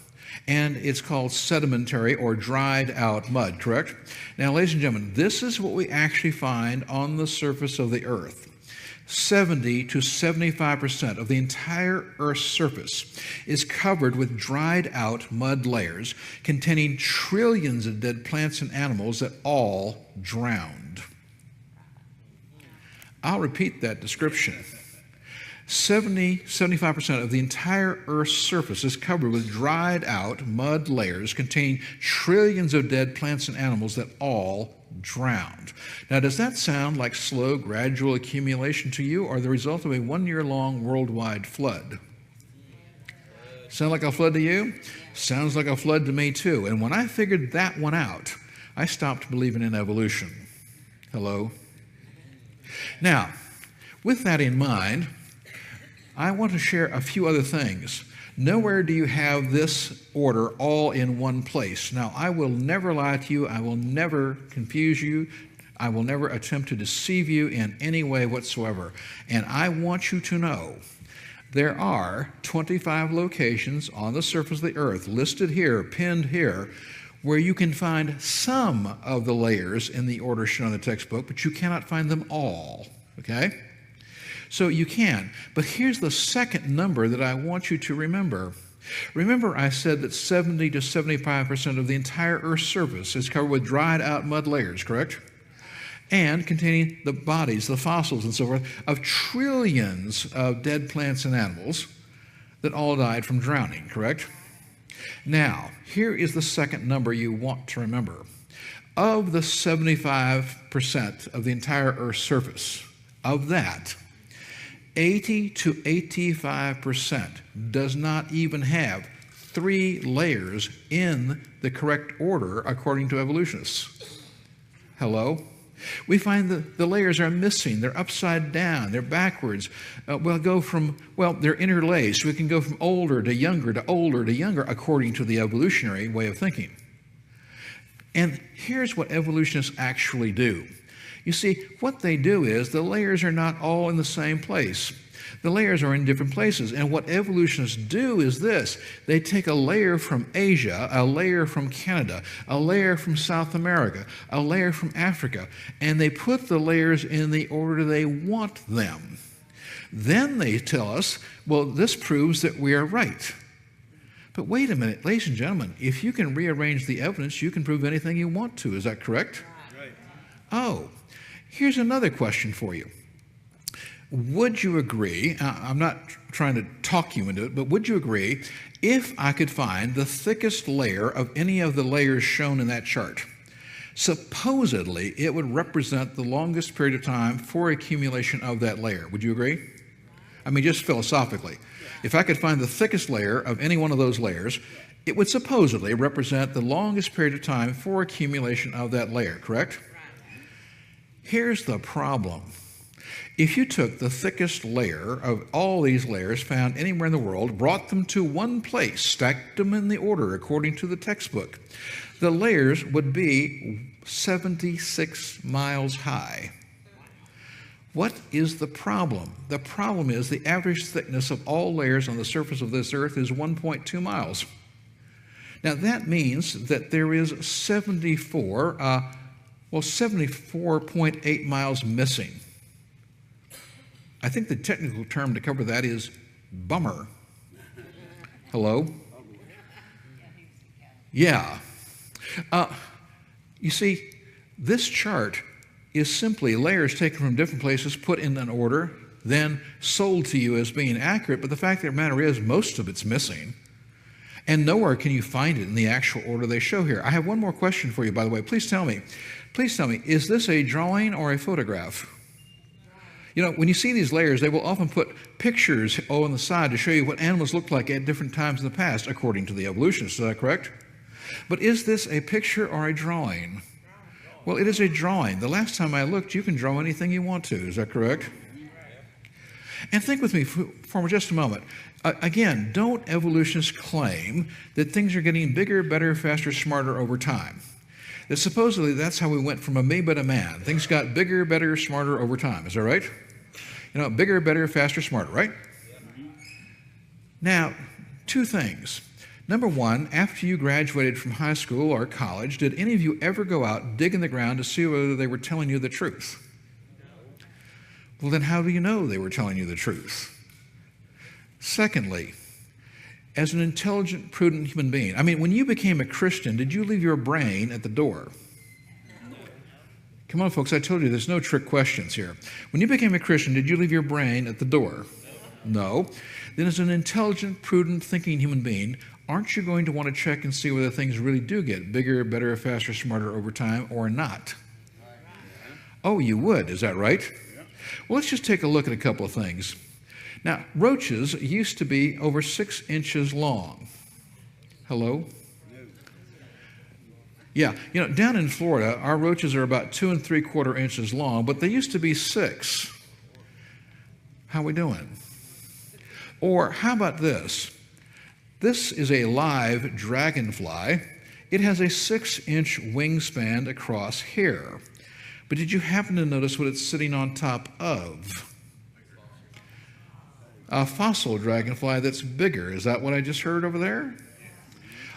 And it's called sedimentary or dried out mud, correct? Now, ladies and gentlemen, this is what we actually find on the surface of the earth. 70 to 75% of the entire Earth's surface is covered with dried out mud layers containing trillions of dead plants and animals that all drowned. I'll repeat that description. 75% of the entire Earth's surface is covered with dried out mud layers containing trillions of dead plants and animals that all drowned. Now, does that sound like slow, gradual accumulation to you, or the result of a 1-year-long worldwide flood? Sound like a flood to you? Sounds like a flood to me too. And when I figured that one out, I stopped believing in evolution. Hello? Now, with that in mind, I want to share a few other things. Nowhere do you have this order all in one place. Now, I will never lie to you. I will never confuse you. I will never attempt to deceive you in any way whatsoever. And I want you to know there are 25 locations on the surface of the earth, listed here, pinned here, where you can find some of the layers in the order shown in the textbook, but you cannot find them all, okay? So you can. But here's the second number that I want you to remember. Remember, I said that 70 to 75% of the entire Earth's surface is covered with dried out mud layers, correct? And containing the bodies, the fossils and so forth, of trillions of dead plants and animals that all died from drowning, correct? Now, here is the second number you want to remember. Of the 75% of the entire Earth's surface, of that, 80 to 85% does not even have 3 layers in the correct order according to evolutionists. Hello? We find that the layers are missing. They're upside down. They're backwards. They're interlaced. We can go from older to younger to older to younger according to the evolutionary way of thinking. And here's what evolutionists actually do. You see, what they do is the layers are not all in the same place. The layers are in different places. And what evolutionists do is this. They take a layer from Asia, a layer from Canada, a layer from South America, a layer from Africa, and they put the layers in the order they want them. Then they tell us, well, this proves that we are right. But wait a minute, ladies and gentlemen, if you can rearrange the evidence, you can prove anything you want to. Is that correct? Right. Oh, here's another question for you. Would you agree, I'm not trying to talk you into it, but would you agree if I could find the thickest layer of any of the layers shown in that chart? Supposedly, it would represent the longest period of time for accumulation of that layer. Would you agree? I mean, just philosophically. If I could find the thickest layer of any one of those layers, it would supposedly represent the longest period of time for accumulation of that layer, correct? Here's the problem. If you took the thickest layer of all these layers found anywhere in the world, brought them to one place, stacked them in the order according to the textbook, the layers would be 76 miles high. What is the problem? The problem is the average thickness of all layers on the surface of this earth is 1.2 miles. Now that means that there is 74.8 miles missing. I think the technical term to cover that is bummer. Hello? Yeah. You see, this chart is simply layers taken from different places, put in an order, then sold to you as being accurate, but the fact of the matter is most of it's missing. And nowhere can you find it in the actual order they show here. I have one more question for you, by the way. Please tell me, is this a drawing or a photograph? You know, when you see these layers, they will often put pictures on the side to show you what animals looked like at different times in the past, according to the evolutionists. Is that correct? But is this a picture or a drawing? Well, it is a drawing. The last time I looked, you can draw anything you want to. Is that correct? And think with me for just a moment. Again, don't evolutionists claim that things are getting bigger, better, faster, smarter over time? That supposedly that's how we went from amoeba to man. Things got bigger, better, smarter over time. Is that right? You know, bigger, better, faster, smarter, right? Now, two things. Number one, after you graduated from high school or college, did any of you ever go out, dig in the ground to see whether they were telling you the truth? Well, then how do you know they were telling you the truth? Secondly, as an intelligent, prudent human being, I mean, when you became a Christian, did you leave your brain at the door? Come on, folks, I told you there's no trick questions here. When you became a Christian, did you leave your brain at the door? No. Then as an intelligent, prudent, thinking human being, aren't you going to want to check and see whether things really do get bigger, better, faster, smarter over time or not? Oh, you would, is that right? Well, let's just take a look at a couple of things. Now, roaches used to be over 6 inches long. Hello? Yeah, you know, down in Florida, our roaches are about 2 3/4 inches long, but they used to be 6. How we doing? Or how about this? This is a live dragonfly. It has a 6-inch wingspan across here. But did you happen to notice what it's sitting on top of? A fossil dragonfly that's bigger. Is that what I just heard over there?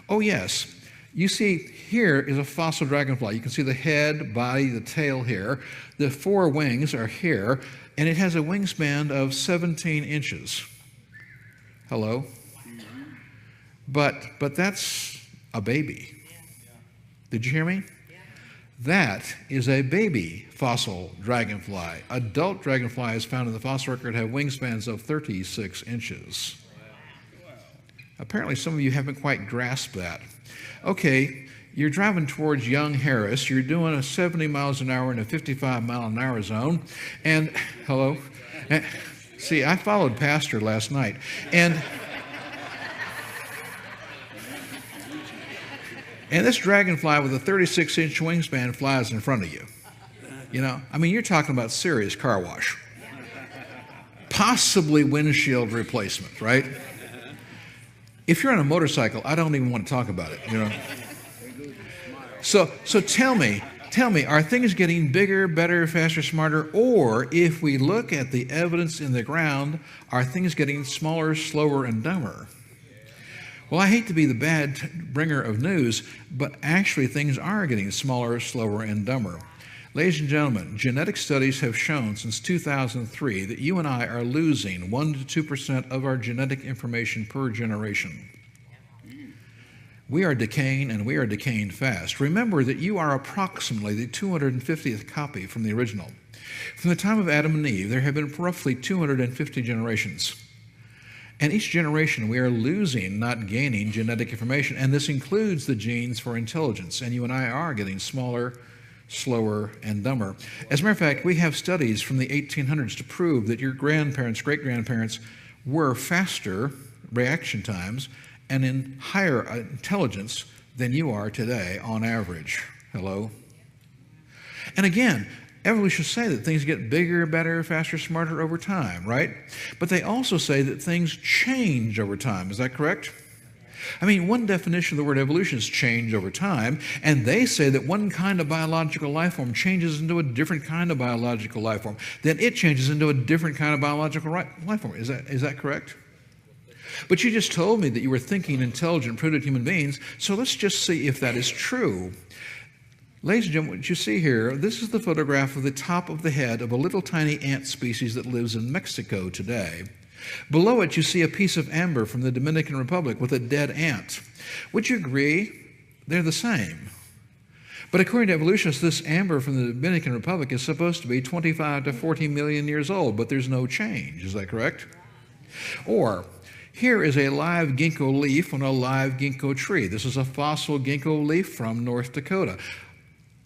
Oh, yes. You see, here is a fossil dragonfly. You can see the head, body, the tail here. The 4 wings are here, and it has a wingspan of 17 inches. Hello? But that's a baby. Did you hear me? That is a baby fossil dragonfly. Adult dragonflies found in the fossil record have wingspans of 36 inches. Apparently some of you haven't quite grasped that. Okay, you're driving towards Young Harris. You're doing a 70 miles an hour in a 55 mile an hour zone. And, hello? And, see, I followed Pastor last night. And this dragonfly with a 36-inch wingspan flies in front of you. You know, I mean, you're talking about serious car wash. Possibly windshield replacement, right? If you're on a motorcycle, I don't even want to talk about it, you know. So tell me, are things getting bigger, better, faster, smarter? Or if we look at the evidence in the ground, are things getting smaller, slower, and dumber? Well, I hate to be the bad bringer of news, but actually things are getting smaller, slower, and dumber. Ladies and gentlemen, genetic studies have shown since 2003 that you and I are losing 1 to 2% of our genetic information per generation. We are decaying, and we are decaying fast. Remember that you are approximately the 250th copy from the original. From the time of Adam and Eve, there have been roughly 250 generations. And each generation, we are losing, not gaining, genetic information, and this includes the genes for intelligence, and you and I are getting smaller, slower, and dumber. As a matter of fact, we have studies from the 1800s to prove that your grandparents, great-grandparents, were faster reaction times and in higher intelligence than you are today on average. Hello? And again, evolutionists say that things get bigger, better, faster, smarter over time, right? But they also say that things change over time. Is that correct? I mean, one definition of the word evolution is change over time, and they say that one kind of biological life form changes into a different kind of biological life form. Then it changes into a different kind of biological life form. Is that correct? But you just told me that you were thinking, intelligent, primitive human beings, so let's just see if that is true. Ladies and gentlemen, what you see here, this is the photograph of the top of the head of a little tiny ant species that lives in Mexico today. Below it, you see a piece of amber from the Dominican Republic with a dead ant. Would you agree they're the same? But according to evolutionists, this amber from the Dominican Republic is supposed to be 25 to 40 million years old, but there's no change. Is that correct? Or, here is a live ginkgo leaf on a live ginkgo tree. This is a fossil ginkgo leaf from North Dakota.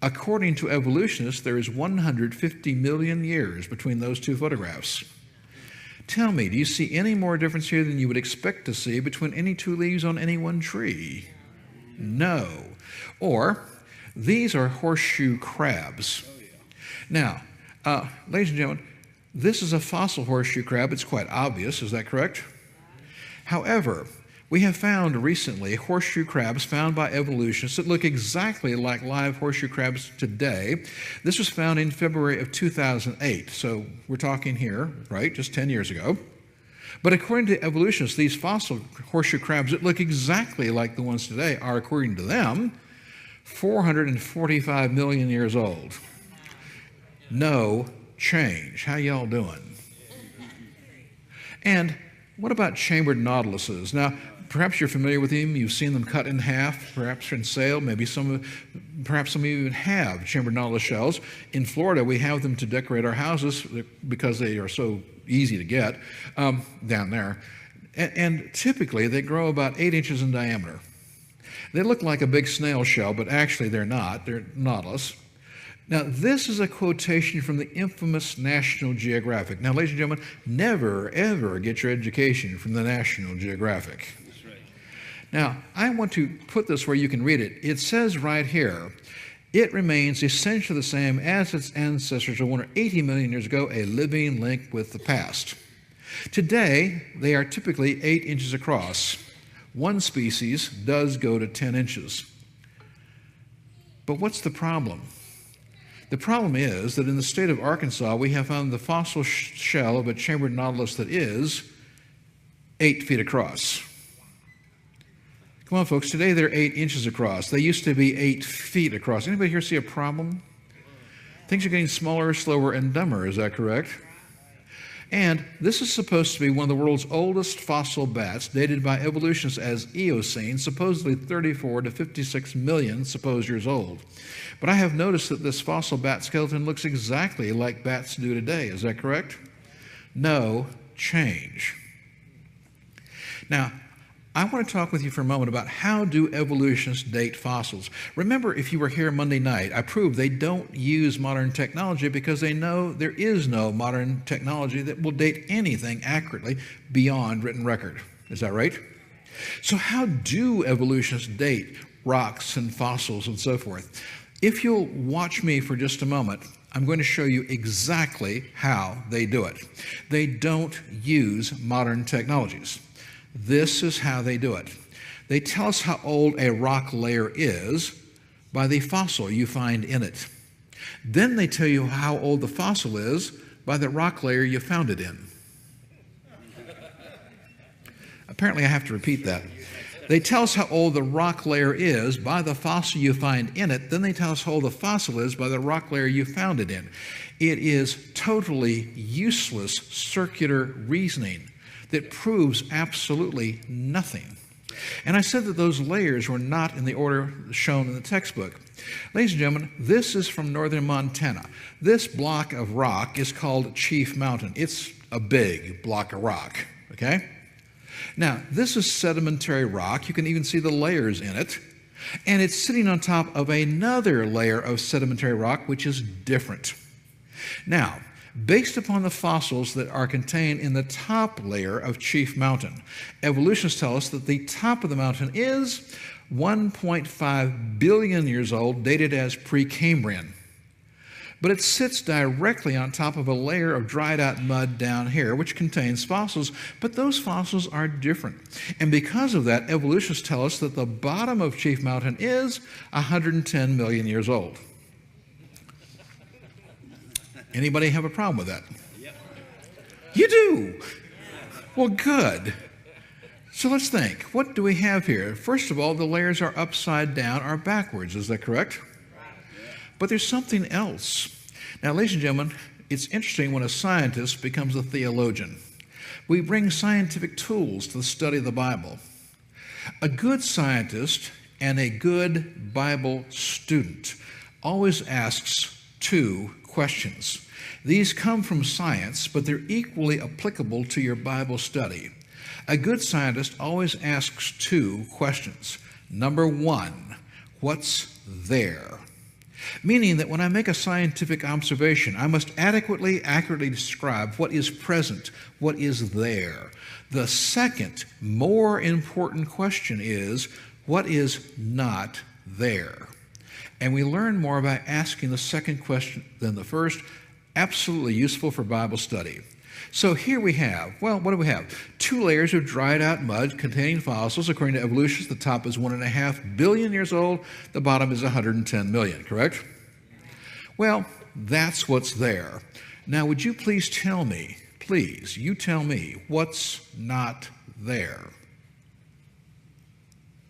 According to evolutionists, there is 150 million years between those two photographs. Tell me, do you see any more difference here than you would expect to see between any two leaves on any one tree? No. Or, these are horseshoe crabs. Now, ladies and gentlemen, this is a fossil horseshoe crab. It's quite obvious. Is that correct? However, we have found recently horseshoe crabs found by evolutionists that look exactly like live horseshoe crabs today. This was found in February of 2008, so we're talking here, right, just 10 years ago. But according to evolutionists, these fossil horseshoe crabs that look exactly like the ones today are, according to them, 445 million years old. No change. How y'all doing? And what about chambered nautiluses? Now, perhaps you're familiar with them. You've seen them cut in half, perhaps in sale. Maybe perhaps some of you even have chambered nautilus shells. In Florida, we have them to decorate our houses because they are so easy to get down there. And typically, they grow about 8 inches in diameter. They look like a big snail shell, but actually they're not. They're nautilus. Now, this is a quotation from the infamous National Geographic. Now, ladies and gentlemen, never, ever get your education from the National Geographic. That's right. Now, I want to put this where you can read it. It says right here, it remains essentially the same as its ancestors of 180 million years ago, a living link with the past. Today, they are typically 8 inches across. One species does go to 10 inches. But what's the problem? The problem is that in the state of Arkansas, we have found the fossil shell of a chambered nautilus that is 8 feet across. Come on, folks, today they're 8 inches across. They used to be 8 feet across. Anybody here see a problem? Things are getting smaller, slower, and dumber, is that correct? And this is supposed to be one of the world's oldest fossil bats, dated by evolutionists as Eocene, supposedly 34 to 56 million supposed years old. But I have noticed that this fossil bat skeleton looks exactly like bats do today. Is that correct? No change. Now, I want to talk with you for a moment about how do evolutionists date fossils. Remember, if you were here Monday night, I proved they don't use modern technology because they know there is no modern technology that will date anything accurately beyond written record. Is that right? So how do evolutionists date rocks and fossils and so forth? If you'll watch me for just a moment, I'm going to show you exactly how they do it. They don't use modern technologies. This is how they do it. They tell us how old a rock layer is by the fossil you find in it. Then they tell you how old the fossil is by the rock layer you found it in. Apparently, I have to repeat that. They tell us how old the rock layer is by the fossil you find in it. Then they tell us how old the fossil is by the rock layer you found it in. It is totally useless circular reasoning that proves absolutely nothing. And I said that those layers were not in the order shown in the textbook. Ladies and gentlemen, this is from northern Montana. This block of rock is called Chief Mountain. It's a big block of rock, okay? Now, this is sedimentary rock. You can even see the layers in it. And it's sitting on top of another layer of sedimentary rock, which is different. Now, based upon the fossils that are contained in the top layer of Chief Mountain, evolutionists tell us that the top of the mountain is 1.5 billion years old, dated as Precambrian. But it sits directly on top of a layer of dried out mud down here, which contains fossils, but those fossils are different. And because of that, evolutionists tell us that the bottom of Chief Mountain is 110 million years old. Anybody have a problem with that? Yep. You do? Well, good. So let's think. What do we have here? First of all, the layers are upside down or backwards. Is that correct? But there's something else. Now, ladies and gentlemen, it's interesting when a scientist becomes a theologian. We bring scientific tools to the study of the Bible. A good scientist and a good Bible student always asks two questions. These come from science, but they're equally applicable to your Bible study. A good scientist always asks two questions. Number one, what's there? Meaning that when I make a scientific observation, I must accurately describe what is present, what is there. The second, more important question is, what is not there? And we learn more by asking the second question than the first. Absolutely useful for Bible study. So here we have, well, what do we have? 2 layers of dried out mud containing fossils. According to evolutionists, the top is 1.5 billion years old. The bottom is 110 million, correct? Well, that's what's there. Now, would you please tell me, you tell me, what's not there?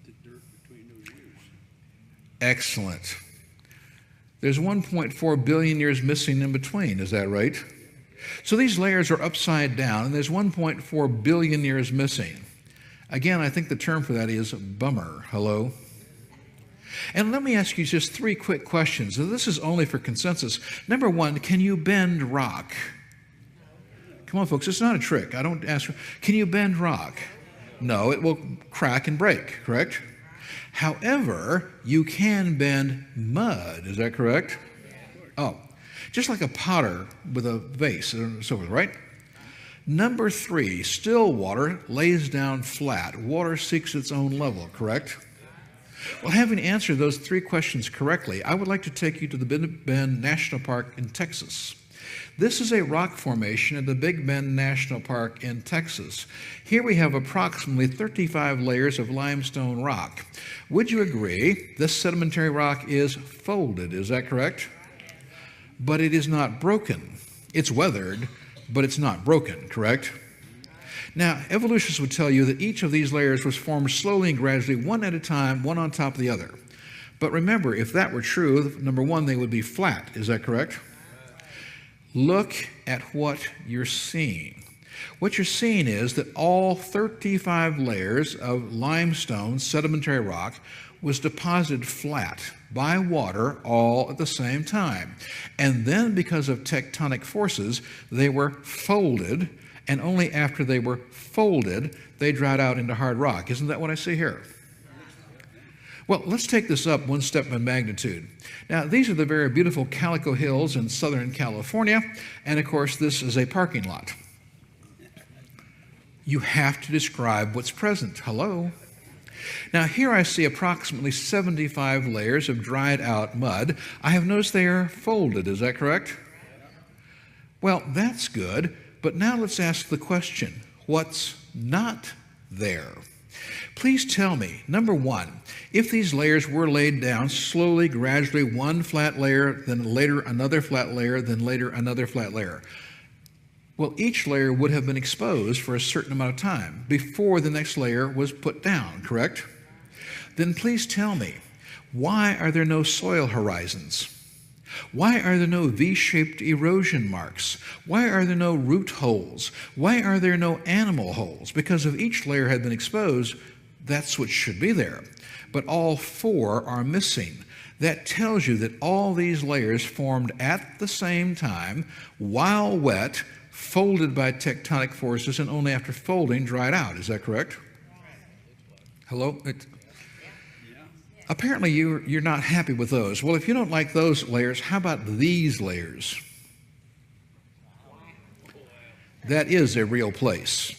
The dirt between those years. Excellent. There's 1.4 billion years missing in between, is that right? So these layers are upside down, and there's 1.4 billion years missing. Again, I think the term for that is bummer. Hello? And let me ask you just 3 quick questions. And this is only for consensus. Number 1, can you bend rock? Come on, folks, it's not a trick. I don't ask. Can you bend rock? No, it will crack and break, correct? However, you can bend mud. Is that correct? Oh, just like a potter with a vase and so forth, right? Number 3, still water lays down flat. Water seeks its own level, correct? Well, having answered those 3 questions correctly, I would like to take you to the Big Bend National Park in Texas. This is a rock formation at the Big Bend National Park in Texas. Here we have approximately 35 layers of limestone rock. Would you agree this sedimentary rock is folded? Is that correct? But it is not broken. It's weathered, but it's not broken, correct? Now, evolutionists would tell you that each of these layers was formed slowly and gradually, one at a time, one on top of the other. But remember, if that were true, number 1, they would be flat. Is that correct? Look at what you're seeing. What you're seeing is that all 35 layers of limestone, sedimentary rock, was deposited flat by water all at the same time. And then because of tectonic forces, they were folded, and only after they were folded, they dried out into hard rock. Isn't that what I see here? Well, let's take this up one step in magnitude. Now, these are the very beautiful Calico Hills in Southern California, and of course, this is a parking lot. You have to describe what's present. Hello? Now, here I see approximately 75 layers of dried out mud. I have noticed they are folded. Is that correct? Well, that's good, but now let's ask the question, what's not there? Please tell me, number one, if these layers were laid down slowly, gradually, one flat layer, then later another flat layer, then later another flat layer. Well, each layer would have been exposed for a certain amount of time before the next layer was put down, correct? Then please tell me, why are there no soil horizons? Why are there no V-shaped erosion marks? Why are there no root holes? Why are there no animal holes? Because if each layer had been exposed, that's what should be there. But all four are missing. That tells you that all these layers formed at the same time, while wet, folded by tectonic forces, and only after folding dried out. Is that correct? Hello? Apparently you're not happy with those. Well, if you don't like those layers, how about these layers? That is a real place.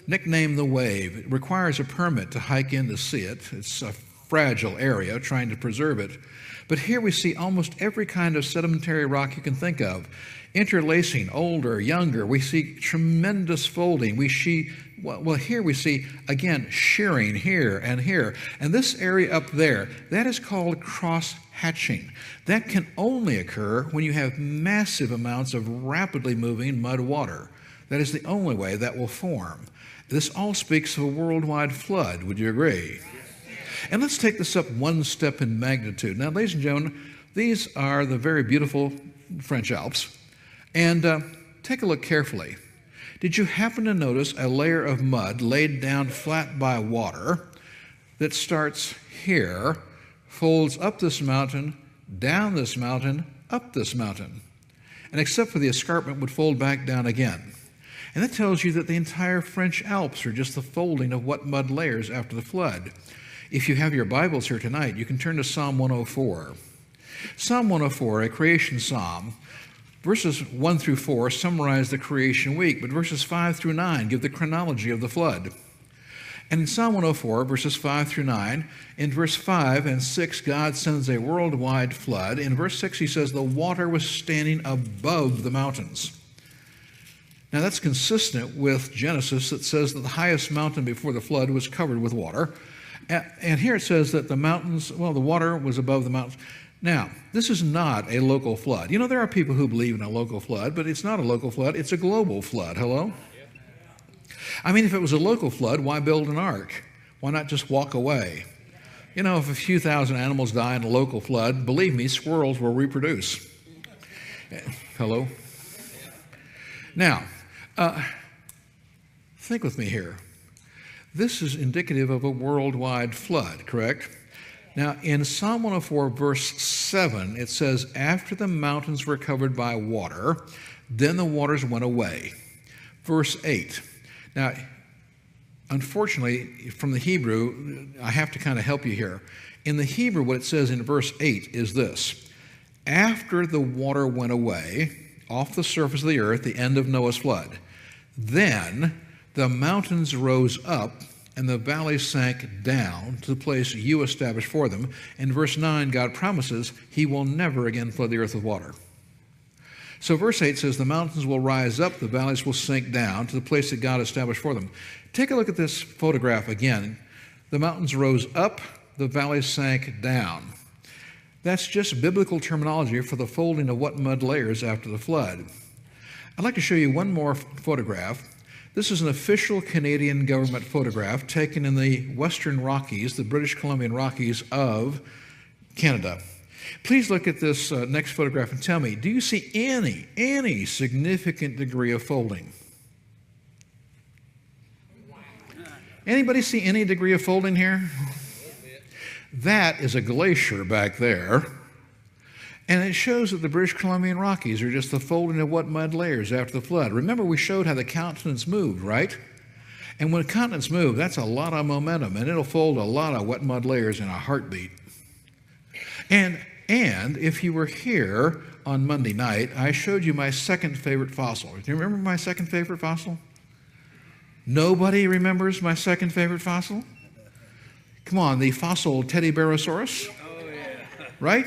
Nicknamed the Wave. It requires a permit to hike in to see it. It's a fragile area, trying to preserve it. But here we see almost every kind of sedimentary rock you can think of. Interlacing, older, younger. We see tremendous folding. We see, well, here we see, again, shearing here and here. And this area up there, that is called cross-hatching. That can only occur when you have massive amounts of rapidly moving mud water. That is the only way that will form. This all speaks of a worldwide flood. Would you agree? And let's take this up one step in magnitude. Now, ladies and gentlemen, these are the very beautiful French Alps. And take a look carefully. Did you happen to notice a layer of mud laid down flat by water that starts here, folds up this mountain, down this mountain, up this mountain, and except for the escarpment would fold back down again? And that tells you that the entire French Alps are just the folding of what mud layers after the flood. If you have your Bibles here tonight, you can turn to Psalm 104. Psalm 104, a creation psalm. Verses 1 through 4 summarize the creation week, but verses 5 through 9 give the chronology of the flood. And in Psalm 104, verses 5 through 9, in verse 5 and 6, God sends a worldwide flood. In verse 6, he says, the water was standing above the mountains. Now, that's consistent with Genesis that says that the highest mountain before the flood was covered with water. And here it says that the mountains, well, the water was above the mountains. Now, this is not a local flood. You know, there are people who believe in a local flood, but it's not a local flood. It's a global flood. Hello? I mean, if it was a local flood, why build an ark? Why not just walk away? You know, if a few thousand animals die in a local flood, believe me, squirrels will reproduce. Hello? Now, think with me here. This is indicative of a worldwide flood, correct? Now, in Psalm 104, verse 7, it says, after the mountains were covered by water, then the waters went away. Verse 8. Now, unfortunately, from the Hebrew, I have to kind of help you here. In the Hebrew, what it says in verse 8 is this. After the water went away off the surface of the earth, the end of Noah's flood, then the mountains rose up and the valleys sank down to the place you established for them. In verse 9, God promises he will never again flood the earth with water. So verse 8 says, the mountains will rise up, the valleys will sink down to the place that God established for them. Take a look at this photograph again. The mountains rose up, the valleys sank down. That's just biblical terminology for the folding of what mud layers after the flood. I'd like to show you one more photograph. This is an official Canadian government photograph taken in the Western Rockies, the British Columbian Rockies of Canada. Please look at this next photograph and tell me, do you see any significant degree of folding? Anybody see any degree of folding here? That is a glacier back there. And it shows that the British Columbian Rockies are just the folding of what mud layers after the flood. Remember, we showed how the continents moved, right? And when continents move, that's a lot of momentum, and it'll fold a lot of wet mud layers in a heartbeat. And if you were here on Monday night, I showed you my second favorite fossil. Do you remember my second favorite fossil? Nobody remembers my second favorite fossil? Come on, the fossil Teddybearosaurus? Oh, yeah. Right?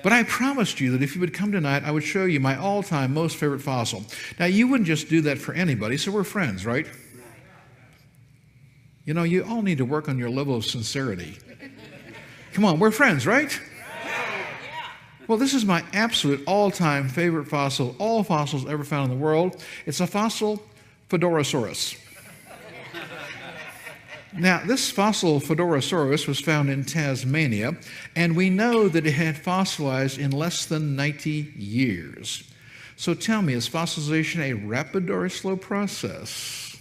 But I promised you that if you would come tonight, I would show you my all-time most favorite fossil. Now, you wouldn't just do that for anybody, so we're friends, right? You know, you all need to work on your level of sincerity. Come on, we're friends, right? Well, this is my absolute all-time favorite fossil, all fossils ever found in the world. It's a fossil Fedorosaurus. Now, this fossil Fedorosaurus was found in Tasmania, and we know that it had fossilized in less than 90 years. So tell me, is fossilization a rapid or a slow process?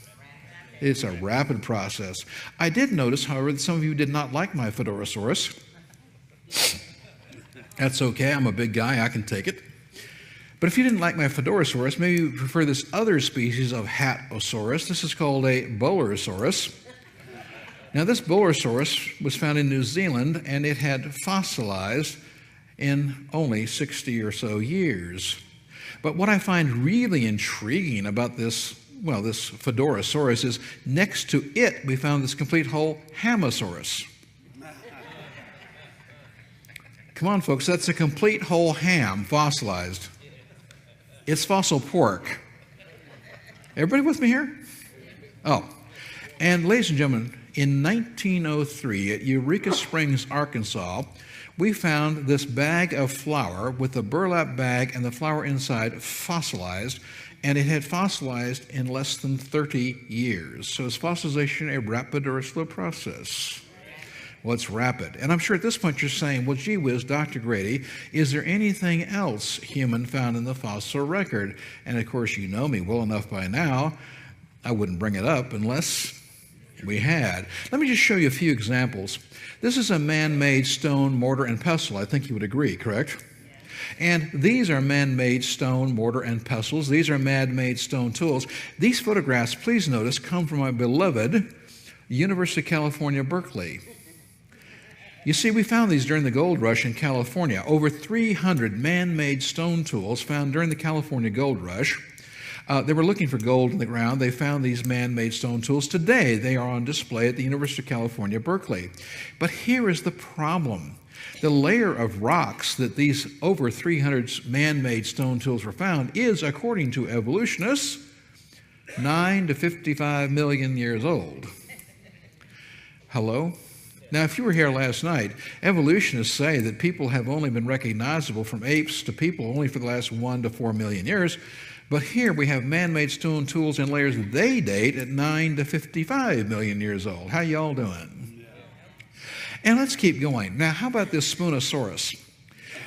It's a rapid process. I did notice, however, that some of you did not like my Fedorosaurus. That's okay, I'm a big guy, I can take it. But if you didn't like my Fedorosaurus, maybe you prefer this other species of Hatosaurus. This is called a Bowlerosaurus. Now, this Bowlerosaurus was found in New Zealand, and it had fossilized in only 60 or so years. But what I find really intriguing about this Fedorosaurus is next to it, we found this complete whole Hamosaurus. Come on, folks, that's a complete whole ham fossilized. It's fossil pork. Everybody with me here? Oh, and ladies and gentlemen, in 1903 at Eureka Springs, Arkansas, we found this bag of flour with the burlap bag and the flour inside fossilized, and it had fossilized in less than 30 years. So is fossilization a rapid or a slow process? Well, it's rapid. And I'm sure at this point you're saying, well, gee whiz, Dr. Grady, is there anything else human found in the fossil record? And of course, you know me well enough by now, I wouldn't bring it up unless we had. Let me just show you a few examples. This is a man-made stone, mortar, and pestle. I think you would agree, correct? And these are man-made stone, mortar, and pestles. These are man-made stone tools. These photographs, please notice, come from my beloved University of California, Berkeley. You see, we found these during the gold rush in California. Over 300 man-made stone tools found during the California gold rush. They were looking for gold in the ground. They found these man-made stone tools. Today, they are on display at the University of California, Berkeley. But here is the problem. The layer of rocks that these over 300 man-made stone tools were found is, according to evolutionists, 9 to 55 million years old. Hello? Now, if you were here last night, evolutionists say that people have only been recognizable from apes to people only for the last 1 to 4 million years. But here we have man-made stone tools in layers that they date at 9 to 55 million years old. How y'all doing? And let's keep going. Now, how about this Spoonosaurus?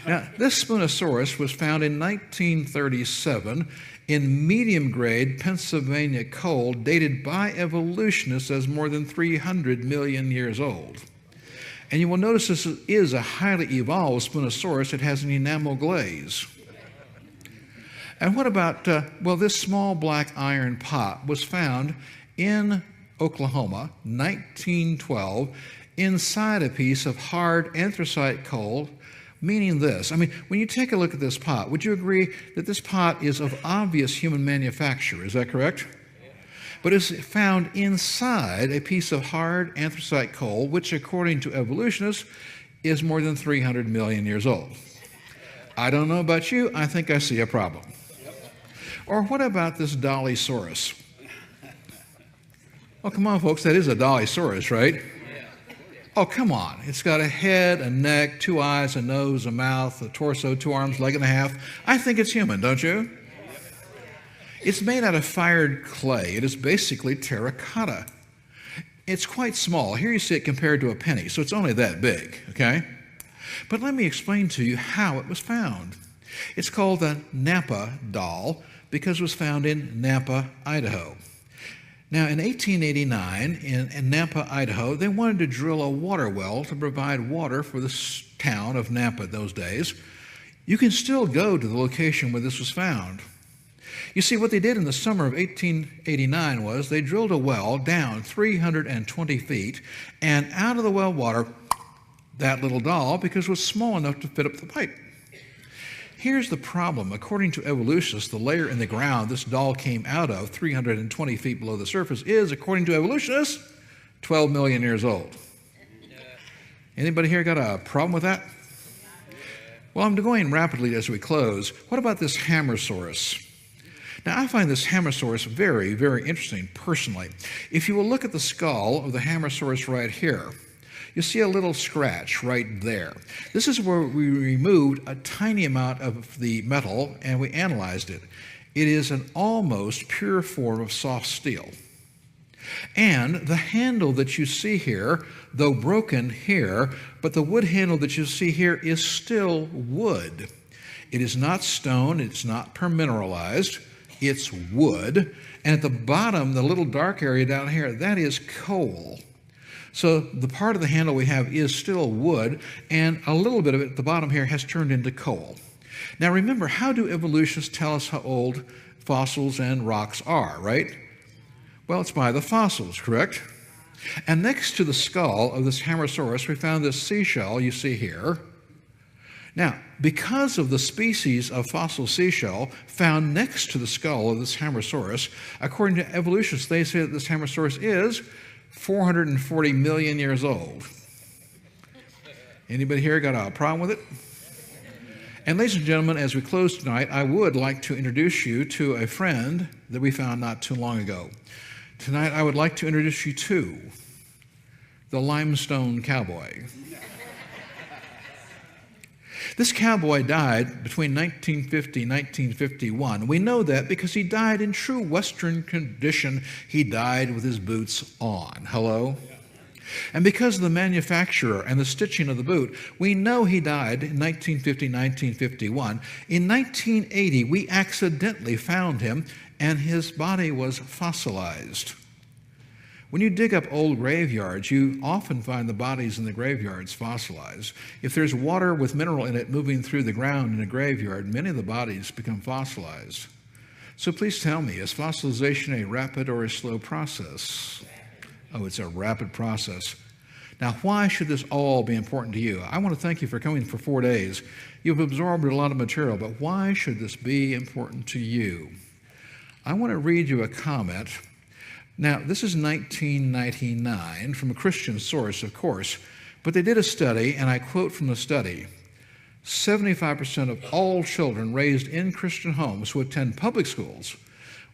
Now, this Spoonosaurus was found in 1937 in medium-grade Pennsylvania coal dated by evolutionists as more than 300 million years old. And you will notice this is a highly evolved Spoonosaurus. It has an enamel glaze. And what about, this small black iron pot was found in Oklahoma, 1912, inside a piece of hard anthracite coal, meaning this. I mean, when you take a look at this pot, would you agree that this pot is of obvious human manufacture? Is that correct? But it's found inside a piece of hard anthracite coal, which, according to evolutionists, is more than 300 million years old. I don't know about you, I think I see a problem. Or what about this Dollysaurus? Oh, come on, folks, that is a Dollysaurus, right? Oh, come on. It's got a head, a neck, 2 eyes, a nose, a mouth, a torso, 2 arms, leg and a half. I think it's human, don't you? It's made out of fired clay. It is basically terracotta. It's quite small. Here you see it compared to a penny, so it's only that big, okay? But let me explain to you how it was found. It's called the Napa doll because it was found in Napa, Idaho. Now, in 1889, in Napa, Idaho, they wanted to drill a water well to provide water for the town of Napa those days. You can still go to the location where this was found. You see, what they did in the summer of 1889 was they drilled a well down 320 feet, and out of the well water, that little doll, because it was small enough to fit up the pipe. Here's the problem. According to evolutionists, the layer in the ground this doll came out of, 320 feet below the surface, is, according to evolutionists, 12 million years old. Anybody here got a problem with that? Well, I'm going rapidly as we close. What about this Hammersaurus? Now, I find this Hammersaurus very, very interesting personally. If you will look at the skull of the Hammersaurus right here, you see a little scratch right there. This is where we removed a tiny amount of the metal and we analyzed it. It is an almost pure form of soft steel. And the handle that you see here, though broken here, but the wood handle that you see here is still wood. It is not stone, it's not permineralized, it's wood. And at the bottom, the little dark area down here, that is coal. So the part of the handle we have is still wood, and a little bit of it at the bottom here has turned into coal. Now remember, how do evolutionists tell us how old fossils and rocks are, right? Well, it's by the fossils, correct? And next to the skull of this Hammersaurus, we found this seashell you see here. Now, because of the species of fossil seashell found next to the skull of this Hammersaurus, according to evolutionists, they say that this Hammersaurus is 440 million years old. Anybody here got a problem with it? And ladies and gentlemen, as we close tonight, I would like to introduce you to a friend that we found not too long ago. Tonight, I would like to introduce you to the limestone cowboy. This cowboy died between 1950 and 1951. We know that because he died in true Western condition. He died with his boots on. Hello? And because of the manufacturer and the stitching of the boot, we know he died in 1950, 1951. In 1980, we accidentally found him, and his body was fossilized. When you dig up old graveyards, you often find the bodies in the graveyards fossilized. If there's water with mineral in it moving through the ground in a graveyard, many of the bodies become fossilized. So please tell me, is fossilization a rapid or a slow process? Oh, it's a rapid process. Now, why should this all be important to you? I want to thank you for coming for 4 days. You've absorbed a lot of material, but why should this be important to you? I want to read you a comment. Now, this is 1999 from a Christian source, of course, but they did a study, and I quote from the study, 75% of all children raised in Christian homes who attend public schools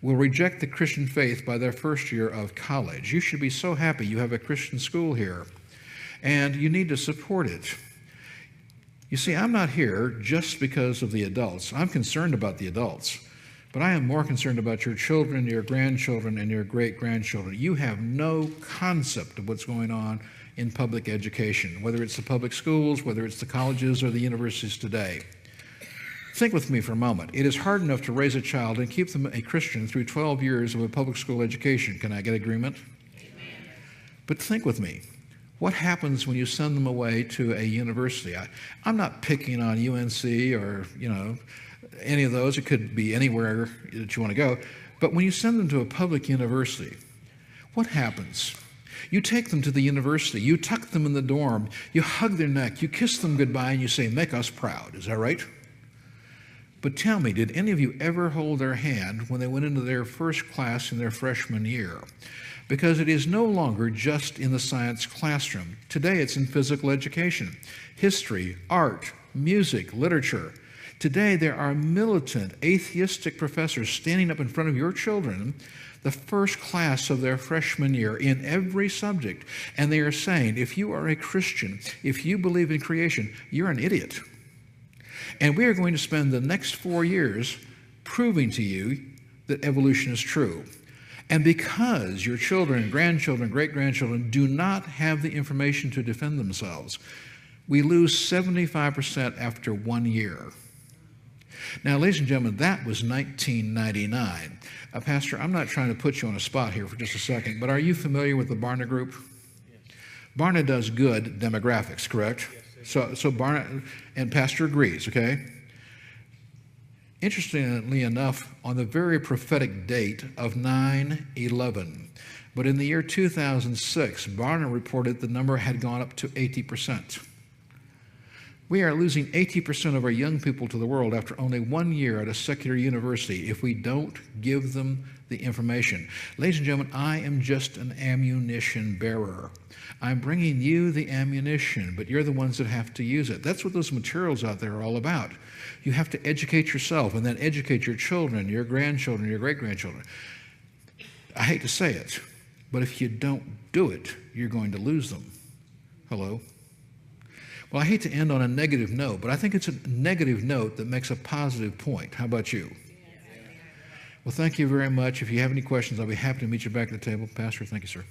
will reject the Christian faith by their first year of college. You should be so happy you have a Christian school here, and you need to support it. You see, I'm not here just because of the adults. I'm concerned about the adults. But I am more concerned about your children, your grandchildren, and your great-grandchildren. You have no concept of what's going on in public education, whether it's the public schools, whether it's the colleges or the universities today. Think with me for a moment. It is hard enough to raise a child and keep them a Christian through 12 years of a public school education. Can I get agreement? Amen. But think with me. What happens when you send them away to a university? I'm not picking on UNC or, any of those. It could be anywhere that you want to go. But when you send them to a public university, what happens? You take them to the university, you tuck them in the dorm, you hug their neck, you kiss them goodbye, and you say, "Make us proud." Is that right? But tell me, did any of you ever hold their hand when they went into their first class in their freshman year? Because it is no longer just in the science classroom. Today it's in physical education, history, art, music, literature. Today, there are militant, atheistic professors standing up in front of your children, the first class of their freshman year, in every subject, and they are saying, if you are a Christian, if you believe in creation, you're an idiot. And we are going to spend the next 4 years proving to you that evolution is true. And because your children, grandchildren, great-grandchildren do not have the information to defend themselves, we lose 75% after 1 year. Now, ladies and gentlemen, that was 1999. Pastor, I'm not trying to put you on a spot here for just a second, but are you familiar with the Barna Group? Yes. Barna does good demographics, correct? Yes, so Barna, and Pastor agrees, okay? Interestingly enough, on the very prophetic date of 9/11, but in the year 2006, Barna reported the number had gone up to 80%. We are losing 80% of our young people to the world after only 1 year at a secular university if we don't give them the information. Ladies and gentlemen, I am just an ammunition bearer. I'm bringing you the ammunition, but you're the ones that have to use it. That's what those materials out there are all about. You have to educate yourself and then educate your children, your grandchildren, your great-grandchildren. I hate to say it, but if you don't do it, you're going to lose them. Hello? Well, I hate to end on a negative note, but I think it's a negative note that makes a positive point. How about you? Well, thank you very much. If you have any questions, I'll be happy to meet you back at the table. Pastor, thank you, sir.